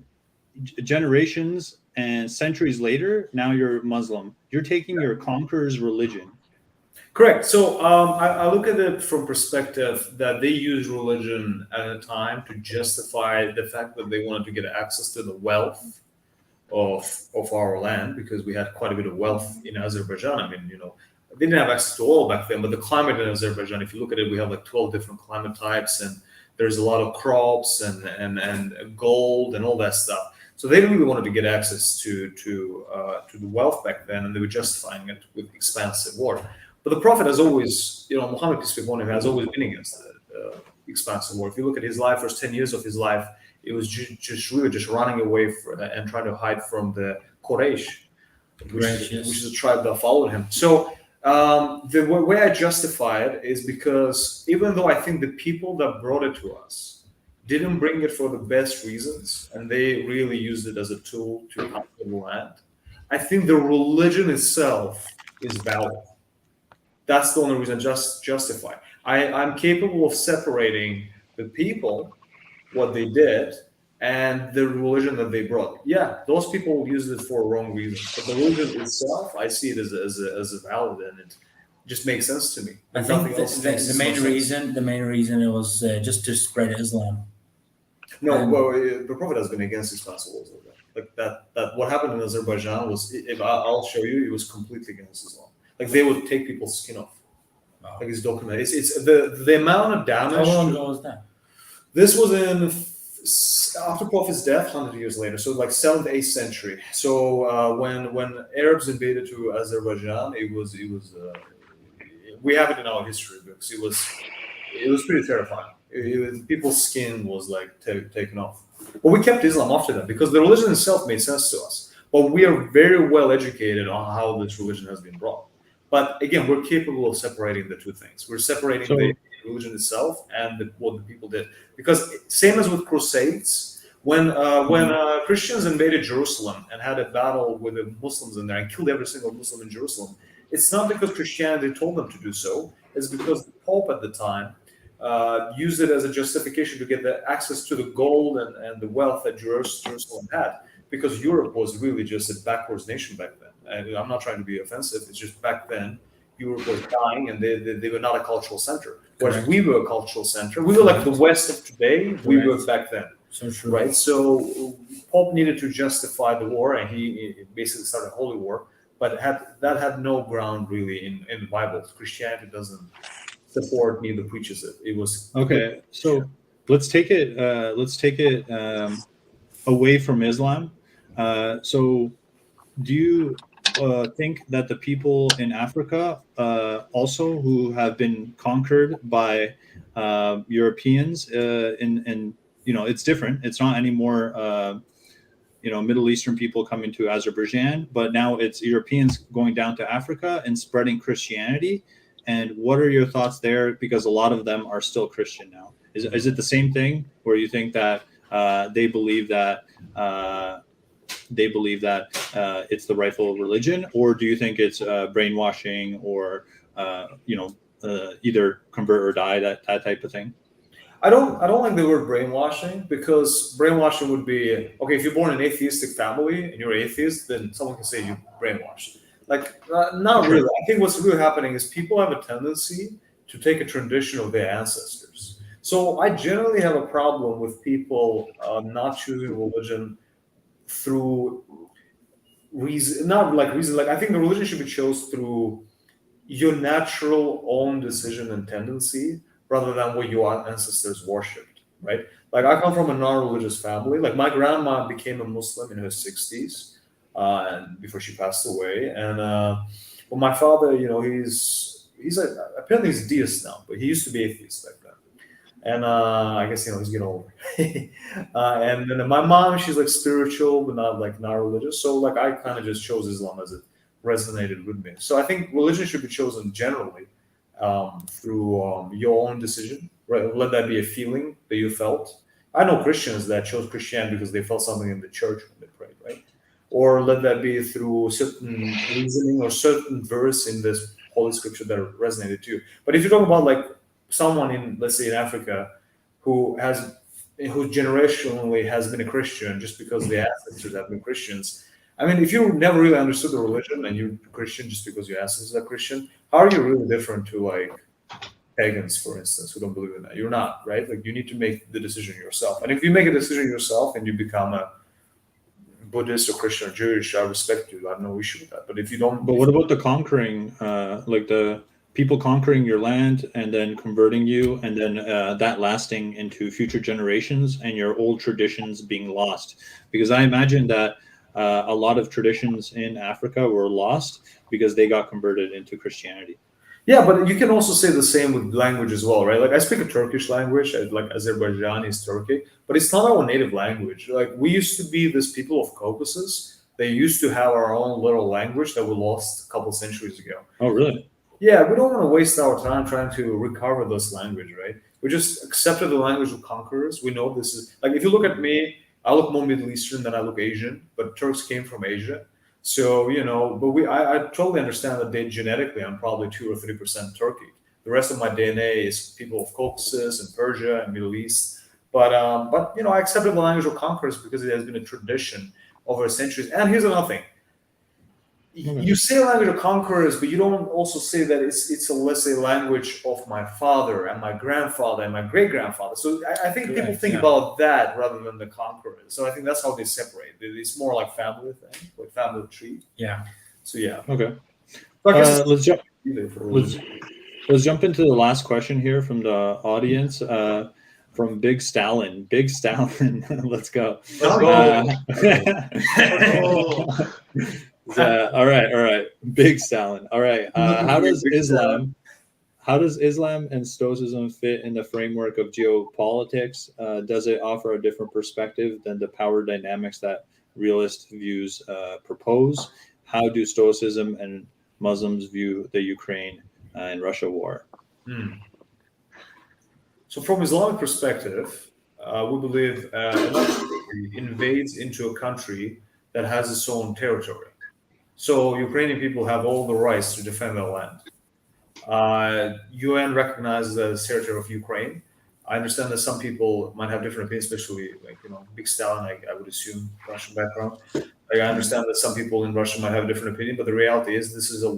generations and centuries later, now you're Muslim. You're taking your conqueror's religion. Correct. So I look at it from perspective that they use religion at a time to justify the fact that they wanted to get access to the wealth of our land, because we had quite a bit of wealth in Azerbaijan. I mean, they didn't have access to oil back then, but the climate in Azerbaijan, if you look at it, we have like 12 different climate types, and there's a lot of crops and gold and all that stuff. So they really wanted to get access to the wealth back then, and they were justifying it with expansive war. But the Prophet has always, Muhammad, peace be upon him, has always been against expansive war. If you look at his life, first 10 years of his life, it was just really just running away and trying to hide from the Quraysh, which is a tribe that followed him. So the way I justify it is because even though I think the people that brought it to us didn't bring it for the best reasons, and they really used it as a tool to conquer the land, I think the religion itself is valid. That's the only reason justify. I'm capable of separating the people, what they did, and the religion that they brought. Yeah, those people used it for wrong reasons, but the religion itself, I see it as a valid, and it just makes sense to me. I think the main reason it was just to spread Islam. No, well, the Prophet has been against expansive wars like that. That what happened in Azerbaijan was, if I'll show you, it was completely against Islam. Like they would take people's skin off. Wow. Like it's documented. It's the amount of damage. How long ago was that? This was after Prophet's death, 100 years later, so like 7th, 8th century. So when Arabs invaded to Azerbaijan, it was we have it in our history books. It was pretty terrifying. People's skin was like taken off. But we kept Islam after that because the religion itself made sense to us. But we are very well educated on how this religion has been brought. But again, we're capable of separating the two things. We're separating the religion itself and what the people did. Because same as with Crusades, when Christians invaded Jerusalem and had a battle with the Muslims in there and killed every single Muslim in Jerusalem, it's not because Christianity told them to do so. It's because the Pope at the time used it as a justification to get the access to the gold and the wealth that Jerusalem had. Because Europe was really just a backwards nation back then. And I'm not trying to be offensive. It's just back then, Europe was dying and they were not a cultural center. Whereas we were a cultural center. We were like the West of today. We were back then. So true. Right? So Pope needed to justify the war, and he basically started a holy war. But that had no ground really in the Bible. Christianity doesn't support, neither preaches it. It was okay. So let's take it away from Islam. So do you think that the people in Africa also who have been conquered by Europeans and it's different. It's not anymore Middle Eastern people coming to Azerbaijan, but now it's Europeans going down to Africa and spreading Christianity. And what are your thoughts there? Because a lot of them are still Christian now. Is it the same thing where you think that they believe that it's the rightful religion, or do you think it's brainwashing or either convert or die, that type of thing? I don't like the word brainwashing, because brainwashing would be, okay, if you're born in an atheistic family and you're an atheist, then someone can say you're brainwashed. Like, not really. I think what's really happening is people have a tendency to take a tradition of their ancestors. So I generally have a problem with people not choosing religion through reason, not like reason. Like, I think the religion should be chosen through your natural own decision and tendency, rather than what your ancestors worshipped, right? Like, I come from a non-religious family. Like, my grandma became a Muslim in her 60s, and before she passed away. And well, my father, apparently he's a deist now, but he used to be atheist back then. And I guess he's getting older. And then my mom, she's like spiritual, but not religious. So like I kind of just chose Islam as it resonated with me. So I think religion should be chosen generally through your own decision, right? Let that be a feeling that you felt. I know Christians that chose Christianity because they felt something in the church when they prayed, right? Or let that be through certain reasoning or certain verse in this holy scripture that resonated to you. But if you're talking about like someone in, let's say in Africa, who generationally has been a Christian just because their ancestors have been Christians, I mean, if you never really understood the religion and you're Christian just because your ancestors are Christian, how are you really different to like pagans, for instance, who don't believe in that? You're not, right? Like, you need to make the decision yourself. And if you make a decision yourself and you become a Buddhist or Christian or Jewish, I respect you. I have no issue with that. But if you don't, But what about the conquering, like the people conquering your land and then converting you, and then that lasting into future generations and your old traditions being lost? Because I imagine that a lot of traditions in Africa were lost because they got converted into Christianity. yeah, but you can also say the same with language as well, right? Like I speak a Turkish language, like Azerbaijani is Turkey, but it's not our native language. Like we used to be this people of Caucasus. They used to have our own little language that we lost a couple centuries ago. Oh, really? Yeah, we don't want to waste our time trying to recover this language, right? We just accepted the language of conquerors. We know this is like if you look at me, I look more Middle Eastern than I look Asian, but Turks came from Asia. So, but I totally understand that they genetically I'm probably 2 or 3% Turkey. The rest of my DNA is people of Caucasus and Persia and Middle East. But I accepted the language of conquerors because it has been a tradition over centuries. And here's another thing. You say language of conquerors, but you don't also say that it's a, let's say, language of my father and my grandfather and my great grandfather. So I think people think about that rather than the conquerors. So I think that's how they separate. It's more like family thing, like family tree. Yeah. So yeah. Okay. So I guess Let's jump into the last question here from the audience. From Big Stalin. Big Stalin. Let's go. All right. Big Stalin. All right. How does Islam and Stoicism fit in the framework of geopolitics? Does it offer a different perspective than the power dynamics that realist views propose? How do Stoicism and Muslims view the Ukraine and Russia war? So from Islamic perspective, we believe invades into a country that has its own territory. So Ukrainian people have all the rights to defend their land. UN recognizes the territory of Ukraine. I understand that some people might have different opinions, especially Big Stalin, I would assume, Russian background. Like, I understand that some people in Russia might have a different opinion, but the reality is this is a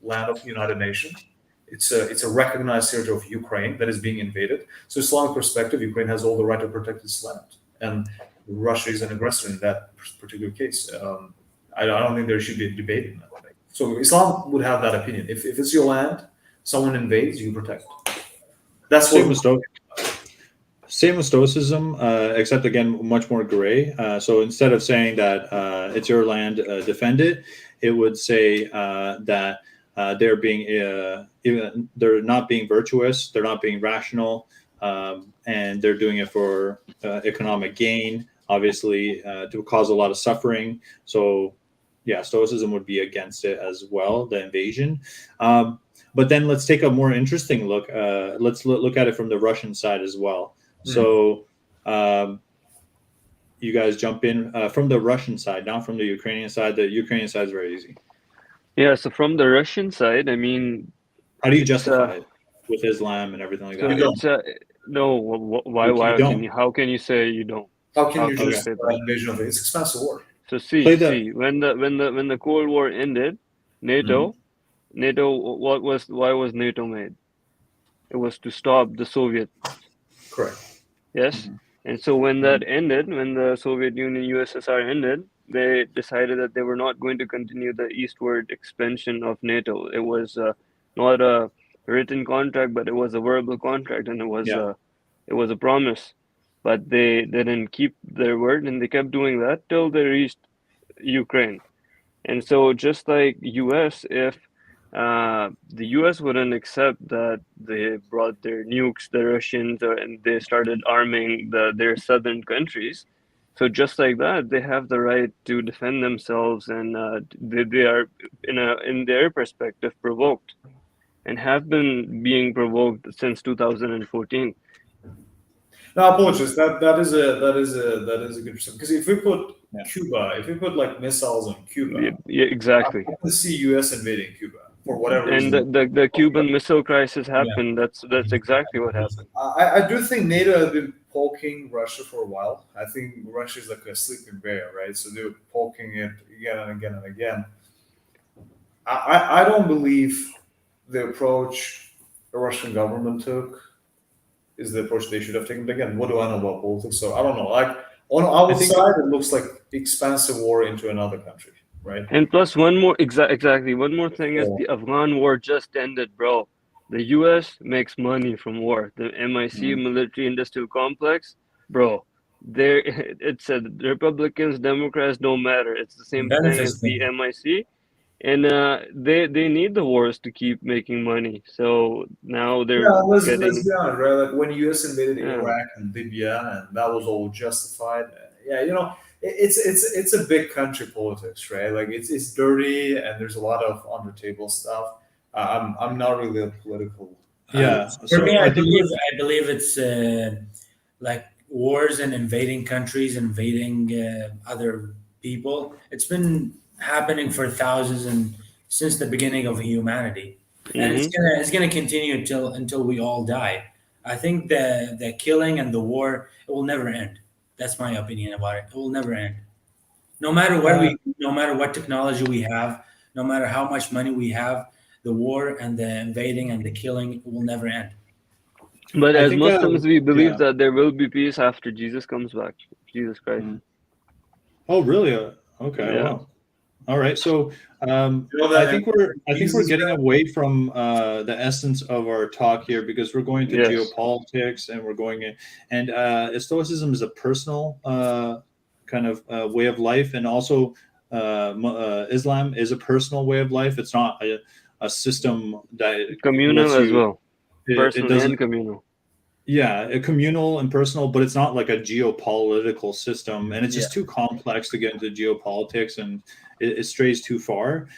land of the United Nations. It's a recognized territory of Ukraine that is being invaded. So Islamic perspective, Ukraine has all the right to protect its land. And Russia is an aggressor in that particular case. I don't think there should be a debate in that. So Islam would have that opinion. If it's your land, someone invades, you protect. That's what Same with Stoicism, except again, much more gray. So instead of saying that it's your land, defend it, it would say that they're not being virtuous, they're not being rational, and they're doing it for economic gain, obviously, to cause a lot of suffering. So, yeah, Stoicism would be against it as well, the invasion. But then let's take a more interesting look. Let's look at it from the Russian side as well. So you guys jump in from the Russian side, not from the Ukrainian side. The Ukrainian side is very easy. Yeah, so from the Russian side, I mean, how do you justify it with Islam and everything like that? No, why how can you say you don't? How can you justify invasion of it? It's expensive war. So see, when the Cold War ended, NATO, why was NATO made? It was to stop the Soviet. Correct. Yes. And so when that ended, when the Soviet Union, USSR ended, they decided that they were not going to continue the eastward expansion of NATO. It was not a written contract, but it was a verbal contract, and it was a promise. But they didn't keep their word, and they kept doing that till they reached Ukraine. And so just like US, if the US wouldn't accept that they brought their nukes, the Russians, and they started arming their southern countries. So just like that, they have the right to defend themselves, and they are, in their perspective, provoked, and have been being provoked since 2014. No, apologies. That is a good percent. Because if we put Cuba, if we put like missiles on Cuba, exactly. I can see US invading Cuba for whatever reason. And the Cuban Missile Crisis happened. That's exactly what happened. I do think NATO has been poking Russia for a while. I think Russia is like a sleeping bear, right? So they're poking it again and again and again. I don't believe the approach the Russian government took is the approach they should have taken. But again, what do I know about politics? So I don't know. Like On I think outside, it looks like expansive war into another country, right? And plus, one more exactly. One more thing is Yeah. the Afghan war just ended, bro. The U.S. makes money from war. The MIC military industrial complex, bro. There, it's Republicans, Democrats don't matter. It's the It same thing benefits as the them. MIC, and they need the wars to keep making money. So now they're Yeah, let's getting be honest, right? Like when U.S. invaded yeah. Iraq and Libya, and that was all justified. Yeah, it's a big country politics, right? Like it's dirty, and there's a lot of under table stuff. I'm not really a political. yeah. For me, So I think we're I believe it's like wars and invading countries, invading other people. It's been happening for thousands and since the beginning of humanity, and Mm-hmm. it's gonna continue until we all die. I think the killing and the war it will never end. That's my opinion about it. It will never end. uh, No matter what technology we have, no matter how much money we have, the war and the invading and the killing will never end. But I as think Muslims, we believe yeah. that there will be peace after Jesus comes back. Jesus Christ. Mm. Oh, really? Okay. Yeah. Wow. All right. So You know I that think we're Jesus getting away from the essence of our talk here because we're going to Yes. geopolitics and we're going in, and Stoicism is a personal kind of way of life, and also Islam is a personal way of life. It's not a system that Communal lets as you. well. It Personal and doesn't. communal. Yeah, a communal and personal, but it's not like a geopolitical system, and it's Yeah. just too complex to get into geopolitics, and it strays too far.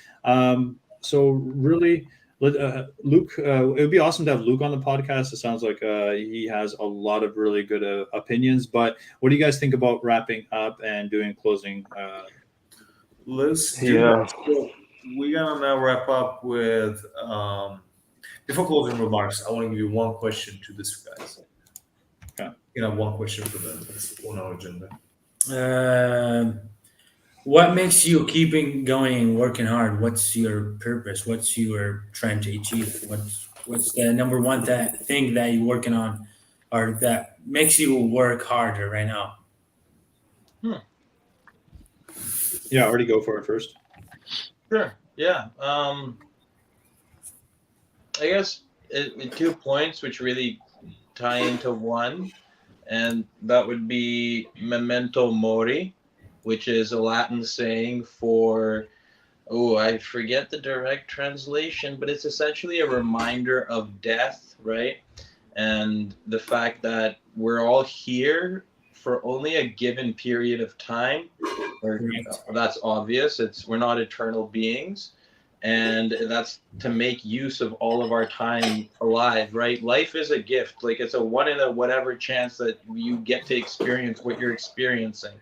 So really, Luke, it would be awesome to have Luke on the podcast. It sounds like he has a lot of really good opinions. But what do you guys think about wrapping up and doing closing? Let's do Yeah. that. So we're gonna now wrap up with before closing remarks. I want to give you one question to this guys. Okay. You know, one question for them. That's on our agenda. What makes you keeping going and working hard? What's your purpose? What's your trying to achieve? What's the number one thing that you're working on, or that makes you work harder right now? Yeah, already go for it first. Sure. Yeah. I guess 2 points which really tie into one, and that would be memento mori, which is a Latin saying for, I forget the direct translation, but it's essentially a reminder of death, right? And the fact that we're all here for only a given period of time, or that's obvious. We're not eternal beings. And that's to make use of all of our time alive, right? Life is a gift. Like it's a one in a whatever chance that you get to experience what you're experiencing.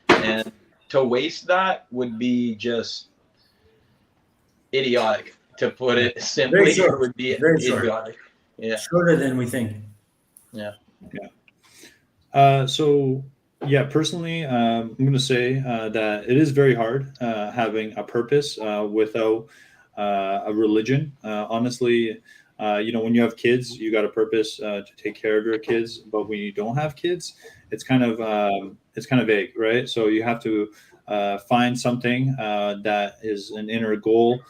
And to waste that would be just idiotic, to put it simply. Very short. It would be Very short. idiotic. Yeah. Shorter than we think. Yeah. So yeah, personally, I'm going to say that it is very hard having a purpose without a religion. Honestly, when you have kids, you got a purpose to take care of your kids. But when you don't have kids, it's kind of vague, right? So you have to find something that is an inner goal.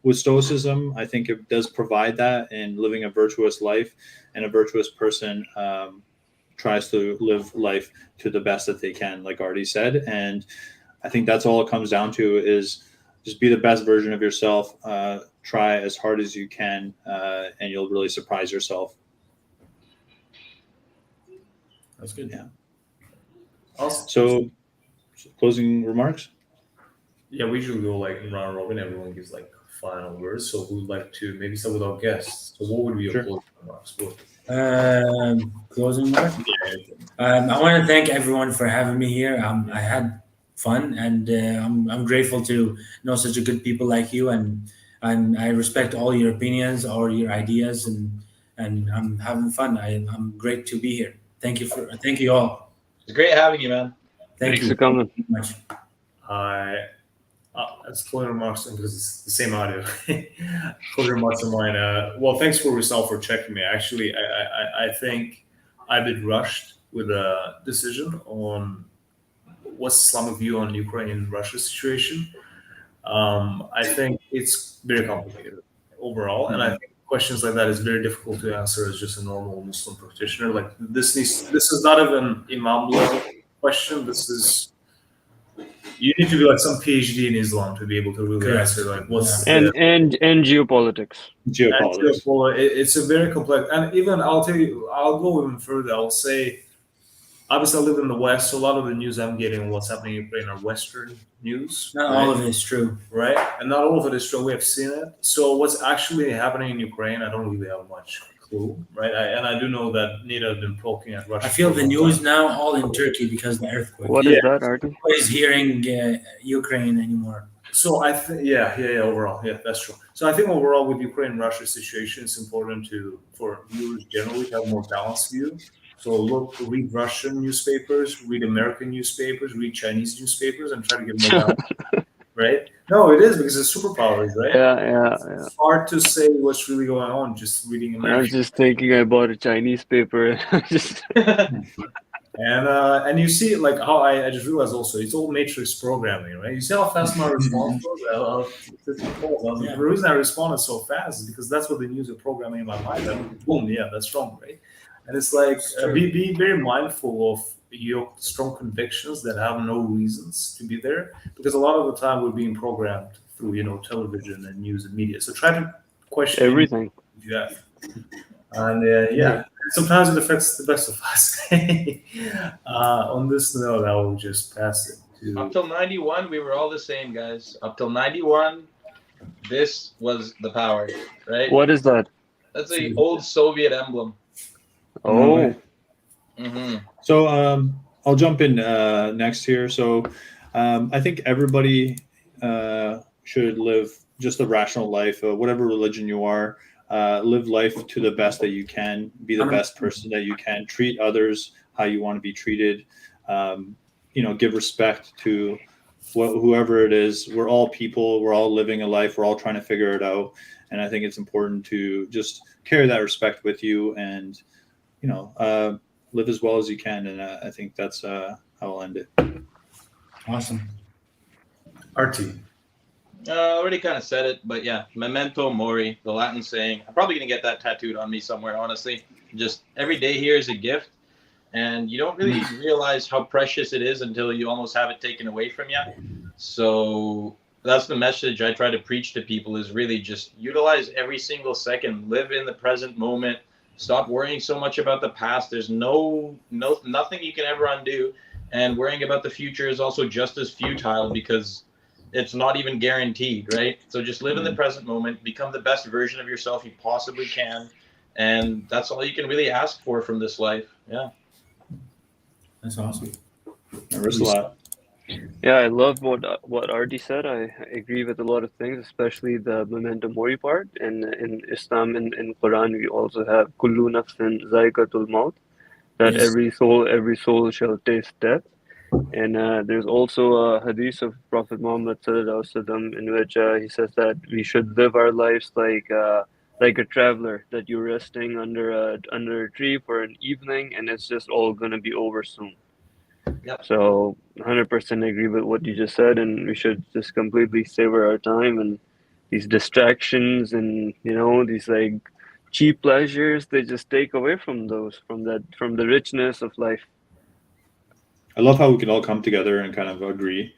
With Stoicism, I think it does provide that in living a virtuous life, and a virtuous person tries to live life to the best that they can, like Artie said. And I think that's all it comes down to is just be the best version of yourself. Try as hard as you can, and you'll really surprise yourself. That's good. Yeah. Awesome. So closing remarks? Yeah, we usually go like round robin. Everyone gives like final words. So we would like to maybe start with our guests. So what would be your Sure. closing remarks? Closing remarks. I want to thank everyone for having me here. I had fun, and I'm grateful to know such a good people like you, and I respect all your opinions, all your ideas, and I'm having fun. I'm great to be here. Thank you all. It's great having you, man. Thank Thanks you for coming. so much. As closing remarks, because it's the same audio. Closing remarks of mine. Well, thanks for yourself for checking me. Actually, I think I a bit rushed with a decision on what's Islamic view on Ukraine and Russia situation. I think it's very complicated overall, and I think questions like that is very difficult to answer as just a normal Muslim practitioner. Like this is not even Imam level question. This is, you need to be like some PhD in Islam to be able to really Correct. answer like what's and geopolitics. Geopolitics. It's a very complex, and even I'll tell you, I'll go even further. I'll say, obviously, I live in the West, so a lot of the news I'm getting, what's happening in Ukraine, are Western news. Not all of it is true. Right? And not all of it is true. We have seen it. So what's actually happening in Ukraine, I don't really have much clue, right? I do know that NATO has been poking at Russia. I feel for a the long news time. now all in Turkey because of the earthquake. What is that, Artie? Nobody's hearing Ukraine anymore. So I think, overall, that's true. So I think overall with Ukraine-Russia situation, it's important for viewers generally to have a more balanced view. So read Russian newspapers, read American newspapers, read Chinese newspapers, and try to get more balance. Right? No, it is, because it's superpowers, right? Yeah. It's hard to say what's really going on just reading I was American. just thinking I bought a Chinese paper. Just And you see, like, how I just realized also, it's all matrix programming, right? You see how fast my response was? The reason I responded so fast is because that's what the news are programming in my mind. And boom, yeah, that's wrong, right? And it's like, be very mindful of your strong convictions that have no reasons to be there, because a lot of the time we're being programmed through, television and news and media. So try to question everything. Yeah. And sometimes it affects the best of us. On this note, I will just pass it to. Up till 91, we were all the same, guys. Up till 91, this was the power, right? What is that? That's the old Soviet emblem. Oh, Mm-hmm. So I'll jump in next here. So I think everybody should live just a rational life, whatever religion you are. Live life to the best that you can. Be the best person that you can. Treat others how you want to be treated. Give respect to whoever it is. We're all people. We're all living a life. We're all trying to figure it out. And I think it's important to just carry that respect with you and, live as well as you can. And I think that's how I'll end it. Awesome. RT. Already kind of said it, but yeah, memento mori, the Latin saying. I'm probably going to get that tattooed on me somewhere, honestly. Just every day here is a gift, and you don't really realize how precious it is until you almost have it taken away from you. So that's the message I try to preach to people, is really just utilize every single second, live in the present moment, stop worrying so much about the past. There's nothing you can ever undo, and worrying about the future is also just as futile because it's not even guaranteed, right? So just live in the present moment, become the best version of yourself you possibly can, and that's all you can really ask for from this life. Yeah. That's awesome. yeah, I love what Artie said. I agree with a lot of things, especially the memento mori part. And in Islam and in Quran, we also have kullu nafsin zaikatul maut, that Yes. every soul shall taste death. And there's also a hadith of Prophet Muhammad sallallahu alaihi wasallam in which he says that we should live our lives like a traveler, that you're resting under a tree for an evening, and it's just all gonna be over soon. Yep. So 100% agree with what you just said, and we should just completely savor our time, and these distractions and these like cheap pleasures, they just take away from the richness of life. I love how we can all come together and kind of agree.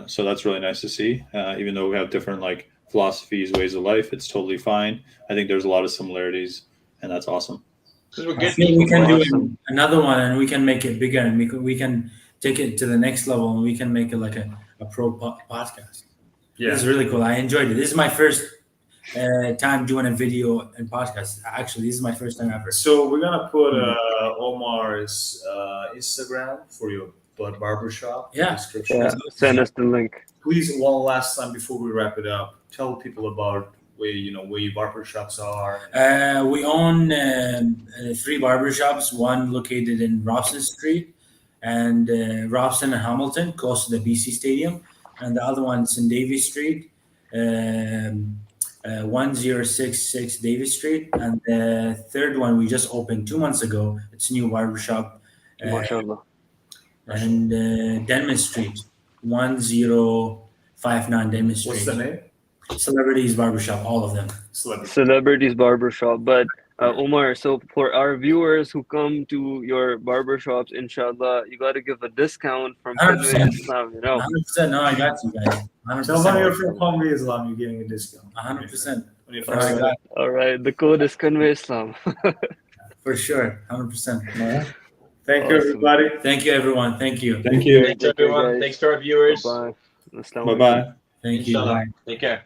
So that's really nice to see. Even though we have different philosophies, ways of life, it's totally fine. I think there's a lot of similarities, and that's awesome. Because we're I good think people. we can do Awesome. another one, and we can make it bigger, and we can take it to the next level, and we can make it like a pro podcast. Yeah. This is really cool. I enjoyed it. This is my first time doing a video and podcast. Actually, this is my first time ever. So we're gonna put Omar's Instagram for your barbershop in the Yeah. description. Yeah, send us the link. Please, one last time before we wrap it up, tell people about where your barbershops are. We own 3 barbershops, one located in Robson Street and Robson and Hamilton, close to the BC Stadium, and the other one's in Davis Street, 1066 Davis Street, and the third one we just opened 2 months ago. It's a new barbershop MashaAllah. and Denman Street, 1059 Denman Street. What's the name? Celebrities Barbershop, all of them. Celebrities Barbershop. But Omar, so for our viewers who come to your barbershops, inshallah, you got to give a discount from 100%. Convey Islam, 100%. No, I got you guys. 100%. Tell them you're from Convey Islam, you're getting a discount. 100%. When you No, I first got All right, the code is Convey Islam. for sure. 100%. Thank you, everybody. Thank you, everyone. Thank you. Thank you. Thanks, everyone. guys. Thanks to our viewers. Bye-bye. Assalamu Bye bye. Thank you. Inshallah. Bye. Take care.